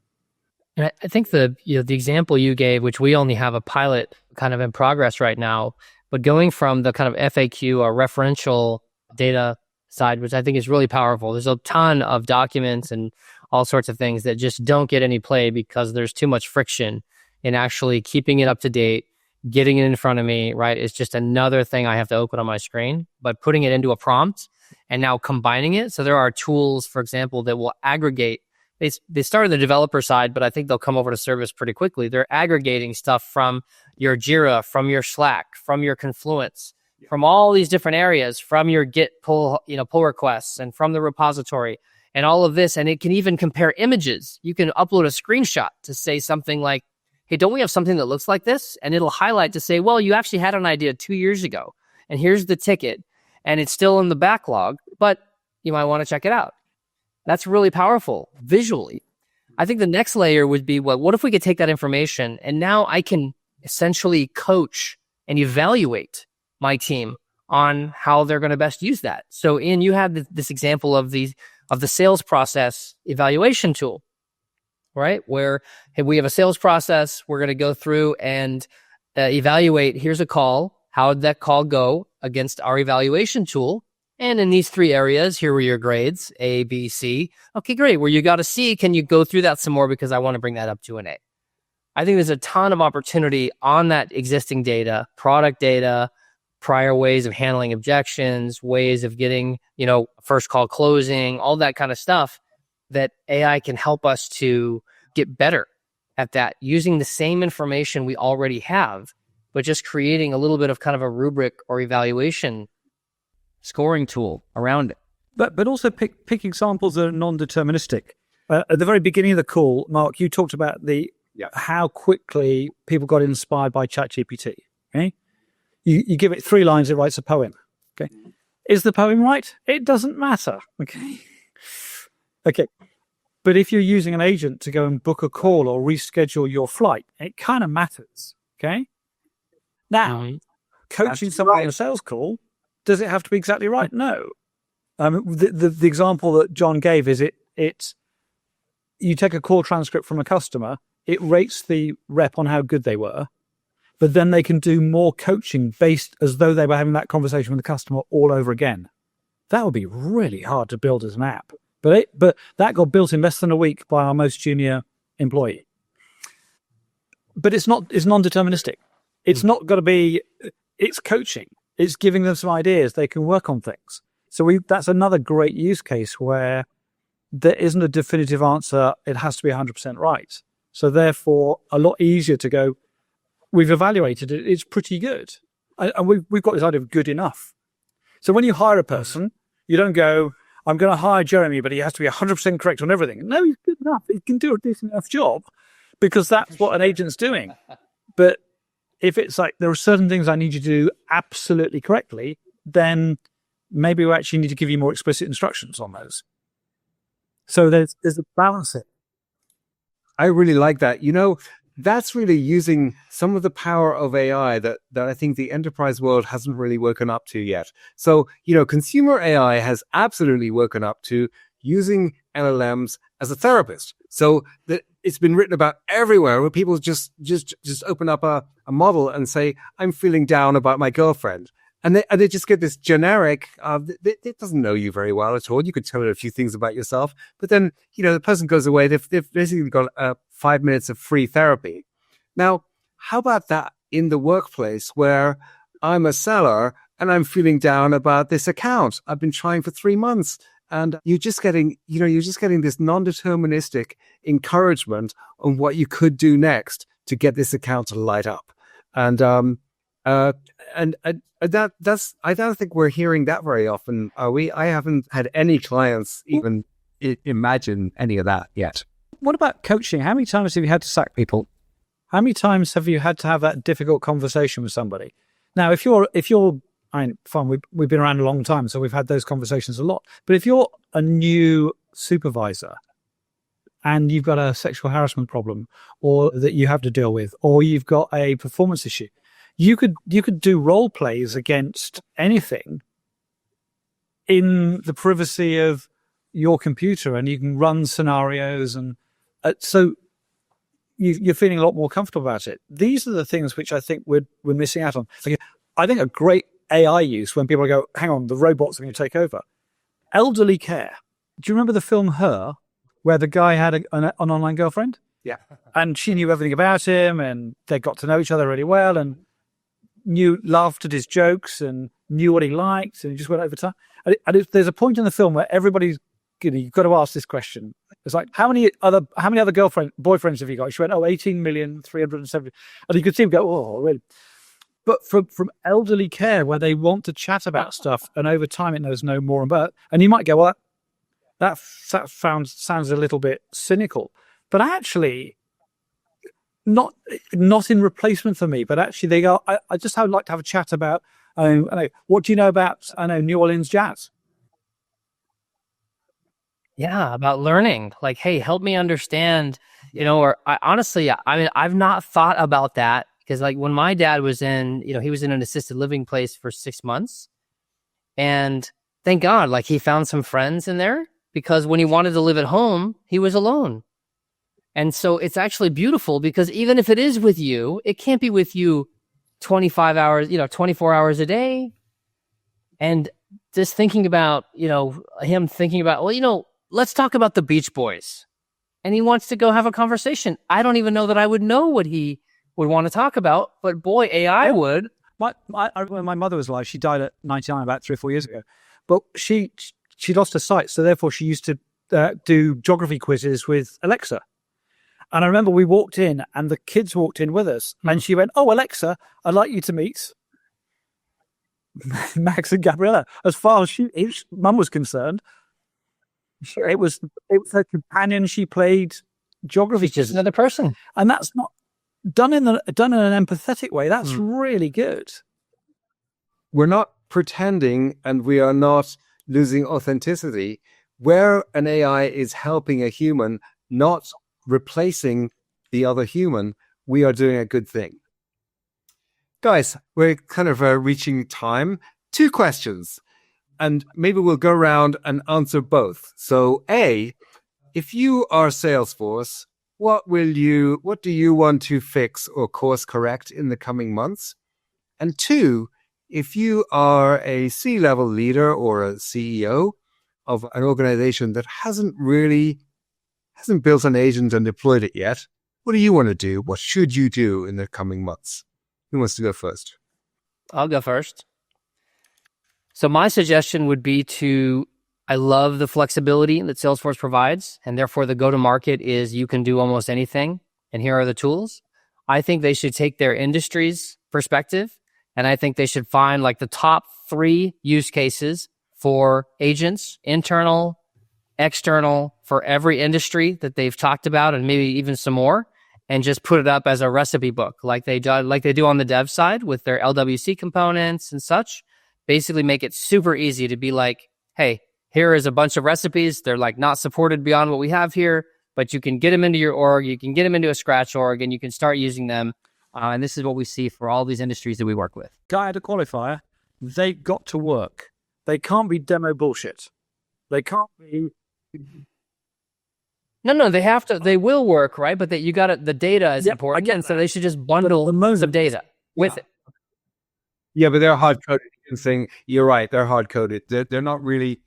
And I think the example you gave, which we only have a pilot kind of in progress right now, but going from the kind of FAQ or referential data side, which I think is really powerful. There's a ton of documents and all sorts of things that just don't get any play because there's too much friction in actually keeping it up to date, getting it in front of me, right? It's just another thing I have to open on my screen, but putting it into a prompt and now combining it. So there are tools, for example, that will aggregate. They start on the developer side, but I think they'll come over to service pretty quickly. They're aggregating stuff from your Jira, from your Slack, from your Confluence, from all these different areas, from your Git pull requests and from the repository and all of this. And it can even compare images. You can upload a screenshot to say something like, hey, don't we have something that looks like this? And it'll highlight to say, well, you actually had an idea 2 years ago, and here's the ticket, and it's still in the backlog, but you might want to check it out. That's really powerful visually. I think the next layer would be, well, what if we could take that information and now I can essentially coach and evaluate my team on how they're going to best use that. So Ian, you had this example of the sales process evaluation tool, right? Where hey, we have a sales process, we're going to go through and evaluate, here's a call, how did that call go against our evaluation tool? And in these 3 areas, here were your grades, A, B, C. Okay, great. Where you got a C, can you go through that some more because I want to bring that up to an A? I think there's a ton of opportunity on that existing data, product data, prior ways of handling objections, ways of getting, first call closing, all that kind of stuff that AI can help us to get better at that using the same information we already have, but just creating a little bit of kind of a rubric or evaluation scoring tool around it. But also pick examples that are non-deterministic. At the very beginning of the call, Mark, you talked about how quickly people got inspired by ChatGPT. Okay, you give it 3 lines, it writes a poem. Okay, is the poem right? It doesn't matter. Okay. But if you're using an agent to go and book a call or reschedule your flight, it kind of matters. Okay. Now, coaching someone on a sales call, does it have to be exactly right? No. The example that John gave is you take a call transcript from a customer, it rates the rep on how good they were, but then they can do more coaching based as though they were having that conversation with the customer all over again. That would be really hard to build as an app. But that got built in less than a week by our most junior employee. But it's non-deterministic. It's not got to be, it's coaching. It's giving them some ideas. They can work on things. So that's another great use case where there isn't a definitive answer. It has to be 100% right. So therefore, a lot easier to go, we've evaluated it. It's pretty good. And we've got this idea of good enough. So when you hire a person, you don't go, I'm going to hire Jeremy, but he has to be 100% correct on everything. No, he's good enough. He can do a decent enough job because that's what an agent's doing. But if it's like there are certain things I need you to do absolutely correctly, then maybe we actually need to give you more explicit instructions on those. So there's a balance here. I really like that. That's really using some of the power of AI that I think the enterprise world hasn't really woken up to yet. So, consumer AI has absolutely woken up to using LLMs as a therapist. So that it's been written about everywhere where people just open up a model and say, I'm feeling down about my girlfriend. And they just get this generic, it doesn't know you very well at all. You could tell it a few things about yourself, but then, the person goes away. They've basically got 5 minutes of free therapy. Now, how about that in the workplace where I'm a seller and I'm feeling down about this account I've been trying for 3 months, and you're just getting this non-deterministic encouragement on what you could do next to get this account to light up. And Uh, and that's I don't think we're hearing that very often, are we? I haven't had any clients even imagine any of that yet. What about coaching? How many times have you had to sack people? How many times have you had to have that difficult conversation with somebody? Now, if you're, I mean, fine, we've been around a long time, so we've had those conversations a lot. But if you're a new supervisor and you've got a sexual harassment problem, or that you have to deal with, or you've got a performance issue, you could do role plays against anything in the privacy of your computer, and you can run scenarios, and so you're feeling a lot more comfortable about it. These are the things which I think we're missing out on. Like, I think a great AI use, when people go, hang on, the robots are going to take over. Elderly care. Do you remember the film Her, where the guy had an online girlfriend? Yeah. And she knew everything about him, and they got to know each other really well, and laughed at his jokes and knew what he liked, and he just went over time. And there's a point in the film where everybody's, you've got to ask this question. It's like, how many other boyfriends have you got? She went, 18,370,000. And you could see him go, oh, really? But from elderly care, where they want to chat about stuff, and over time it knows no more about, and you might go, well, that sounds a little bit cynical, but actually, not in replacement for me, but actually they go, I just would like to have a chat about, what do you know about, New Orleans jazz? Yeah, about learning. Like, hey, help me understand, or honestly, I mean, I've not thought about that, because like when my dad was in, he was in an assisted living place for 6 months, and thank God, like he found some friends in there, because when he wanted to live at home, he was alone. And so it's actually beautiful, because even if it is with you, it can't be with you 25 hours, 24 hours a day. And just thinking about, him thinking about, well, let's talk about the Beach Boys. And he wants to go have a conversation. I don't even know that I would know what he would want to talk about, but boy, AI would. When my mother was alive, she died at 99 about 3 or 4 years ago. But she lost her sight, so therefore she used to do geography quizzes with Alexa. And I remember we walked in, and the kids walked in with us, and she went, "Oh, Alexa, I'd like you to meet Max and Gabriella." As far as mum was concerned, it was her companion. She played geography. She's just another person, and that's not done in an empathetic way. That's really good. We're not pretending, and we are not losing authenticity. Where an AI is helping a human, not replacing the other human, we are doing a good thing. Guys, we're kind of reaching time. 2 questions, and maybe we'll go around and answer both. So A, if you are Salesforce, what do you want to fix or course correct in the coming months? And 2, if you are a C-level leader or a CEO of an organization that hasn't built an agent and deployed it yet, what do you want to do? What should you do in the coming months? Who wants to go first? I'll go first. So my suggestion would be I love the flexibility that Salesforce provides, and therefore the go-to-market is you can do almost anything, and here are the tools. I think they should take their industry's perspective, and I think they should find like the top 3 use cases for agents, internal, external, for every industry that they've talked about, and maybe even some more, and just put it up as a recipe book like they do on the dev side with their LWC components and such. Basically make it super easy to be like, hey, here is a bunch of recipes. They're like not supported beyond what we have here, but you can get them into your org, you can get them into a scratch org, and you can start using them. And this is what we see for all these industries that we work with. Guy had a qualifier. They got to work. They can't be demo bullshit. They can't be. No, they have to. They will work, right? But you got the data is important, and so they should just bundle some data with it. Yeah, but they're hard coded. You're right. They're hard coded. They're not really.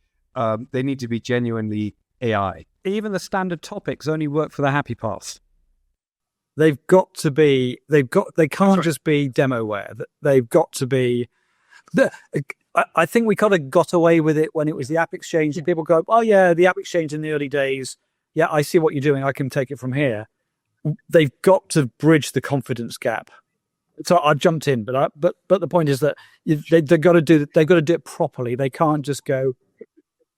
They need to be genuinely AI. Even the standard topics only work for the happy path. They've got to be. They can't just be demoware. They've got to be. I think we kind of got away with it when it was the App Exchange. And people go, "Oh yeah, the App Exchange in the early days. Yeah, I see what you're doing. I can take it from here." They've got to bridge the confidence gap. So I jumped in, but the point is that they've got to do it properly. They can't just go.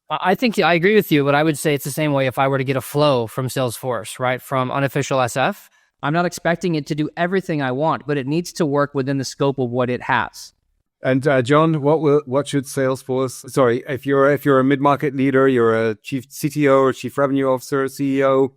I think I agree with you, but I would say it's the same way if I were to get a flow from Salesforce, right? From unofficial SF. I'm not expecting it to do everything I want, but it needs to work within the scope of what it has. And John, what should Salesforce? Sorry, if you're a mid-market leader, you're a chief CTO or chief revenue officer, CEO,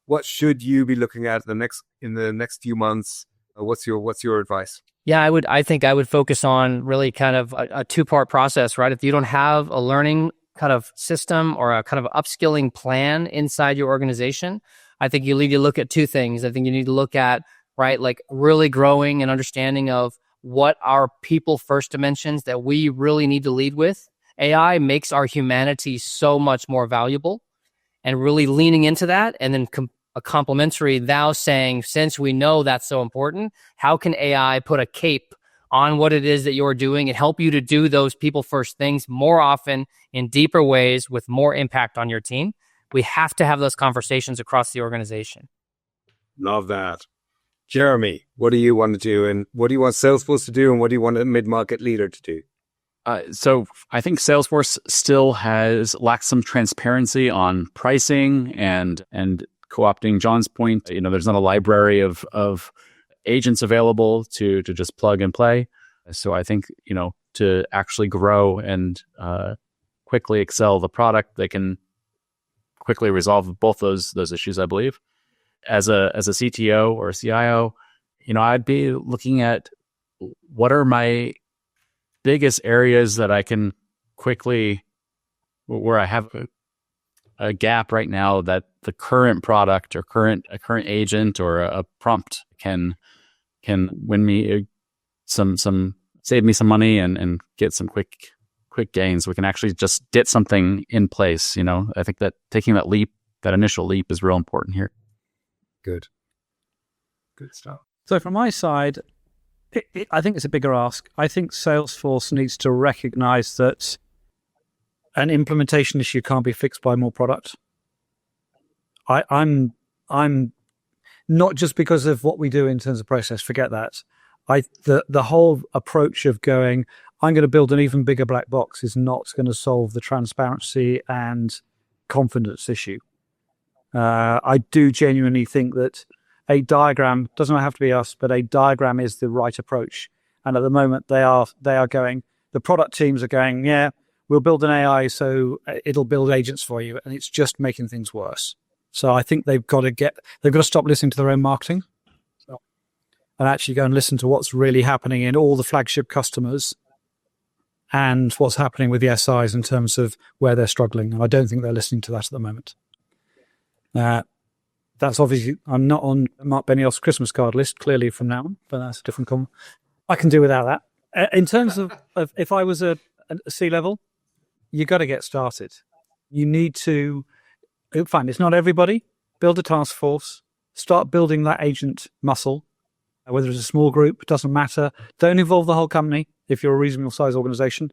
what should you be looking at in the next few months? What's your advice? Yeah, I think I would focus on really kind of a two-part process, right? If you don't have a learning kind of system or a kind of upskilling plan inside your organization, I think you need to look at two things. I think you need to look at, right, like really growing an understanding of what our people first dimensions that we really need to lead with. AI makes our humanity so much more valuable, and really leaning into that, and then a complementary thou saying, since we know that's so important, how can AI put a cape on what it is that you're doing and help you to do those people first things more often in deeper ways with more impact on your team? We have to have those conversations across the organization. Love that. Jeremy, what do you want to do, and what do you want Salesforce to do, and what do you want a mid-market leader to do? So I think Salesforce still lacks some transparency on pricing and co-opting John's point. There's not a library of agents available to just plug and play. So I think, to actually grow and quickly excel the product, they can quickly resolve both those issues, I believe. As a CTO or a CIO, I'd be looking at what are my biggest areas that I can quickly, where I have a gap right now that the current product or a current agent or a prompt can win me save me some money and get some quick gains. We can actually just get something in place. I think that taking that initial leap is real important here. Good stuff. So from my side, I think it's a bigger ask. I think Salesforce needs to recognize that an implementation issue can't be fixed by more product. I'm not just because of what we do in terms of process. Forget that. The whole approach of going, I'm going to build an even bigger black box is not going to solve the transparency and confidence issue. I do genuinely think that a diagram doesn't have to be us, but a diagram is the right approach. And at the moment, they are going. The product teams are going, yeah, we'll build an AI so it'll build agents for you, and it's just making things worse. So I think they've got to stop listening to their own marketing, and actually go and listen to what's really happening in all the flagship customers and what's happening with the SIs in terms of where they're struggling. And I don't think they're listening to that at the moment. That's obviously, I'm not on Mark Benioff's Christmas card list, clearly from now on, but that's a different comment. I can do without that. In terms of if I was a C-level, you got to get started. You need to, fine, it's not everybody, build a task force, start building that agent muscle, whether it's a small group, doesn't matter. Don't involve the whole company if you're a reasonable size organization,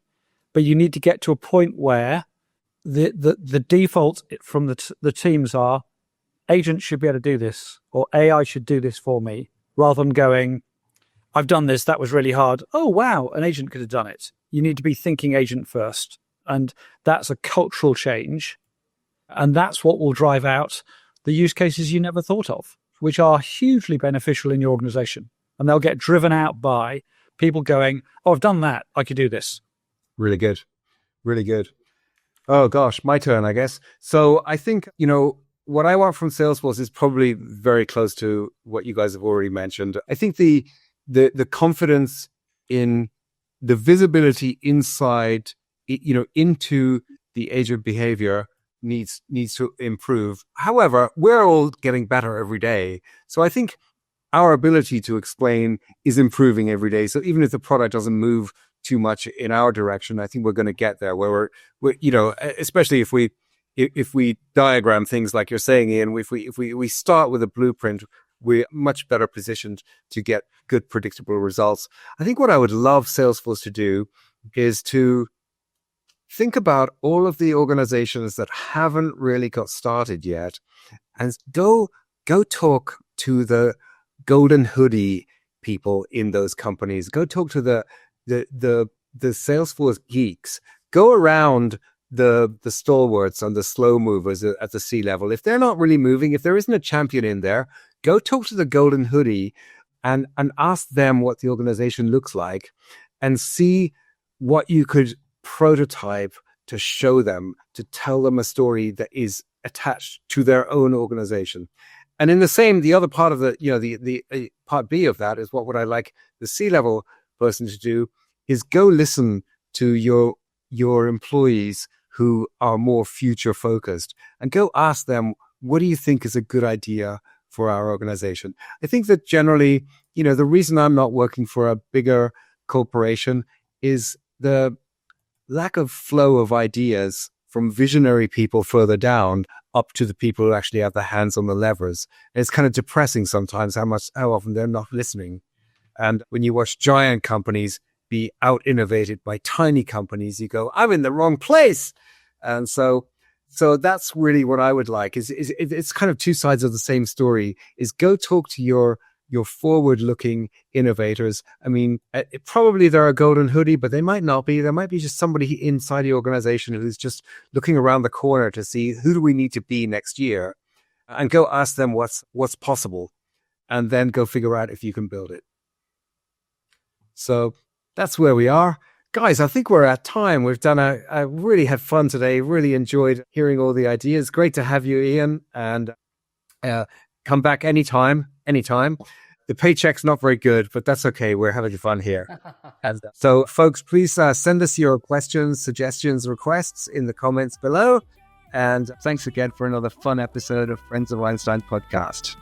but you need to get to a point where the default from the teams are, agents should be able to do this, or AI should do this for me, rather than going, I've done this, that was really hard. Oh, wow, an agent could have done it. You need to be thinking agent first. And that's a cultural change. And that's what will drive out the use cases you never thought of, which are hugely beneficial in your organization. And they'll get driven out by people going, oh, I've done that, I could do this. Really good. Really good. Oh, gosh, my turn, I guess. So I think, what I want from Salesforce is probably very close to what you guys have already mentioned. I think the confidence in the visibility inside, into the agent behavior needs to improve. However, we're all getting better every day. So I think our ability to explain is improving every day. So even if the product doesn't move too much in our direction, I think we're going to get there where we're especially if we diagram things like you're saying, Ian, if we start with a blueprint, we're much better positioned to get good, predictable results. I think what I would love Salesforce to do is to think about all of the organizations that haven't really got started yet and go talk to the golden hoodie people in those companies. Go talk to the Salesforce geeks. Go around the stalwarts and the slow movers at the C-level. If they're not really moving, if there isn't a champion in there, go talk to the golden hoodie and ask them what the organization looks like and see what you could prototype to show them, to tell them a story that is attached to their own organization. And in the other part of the part B of that is what would I like the C-level person to do is go listen to your employees who are more future focused and go ask them, what do you think is a good idea for our organization? I think that generally, the reason I'm not working for a bigger corporation is the lack of flow of ideas from visionary people further down up to the people who actually have their hands on the levers. And it's kind of depressing sometimes how often they're not listening. And when you watch giant companies be out innovated by tiny companies, you go, I'm in the wrong place. And so that's really what I would like is it's kind of two sides of the same story is go talk to your forward-looking innovators. I mean, probably they're a golden hoodie, but they might not be. There might be just somebody inside the organization who's just looking around the corner to see who do we need to be next year, and go ask them what's possible, and then go figure out if you can build it. So that's where we are. Guys, I think we're at time. We've done I really had fun today. Really enjoyed hearing all the ideas. Great to have you, Ian, and come back anytime. The paycheck's not very good, but that's okay. We're having fun here. And so, folks, please send us your questions, suggestions, requests in the comments below. And thanks again for another fun episode of Friends of Einstein podcast.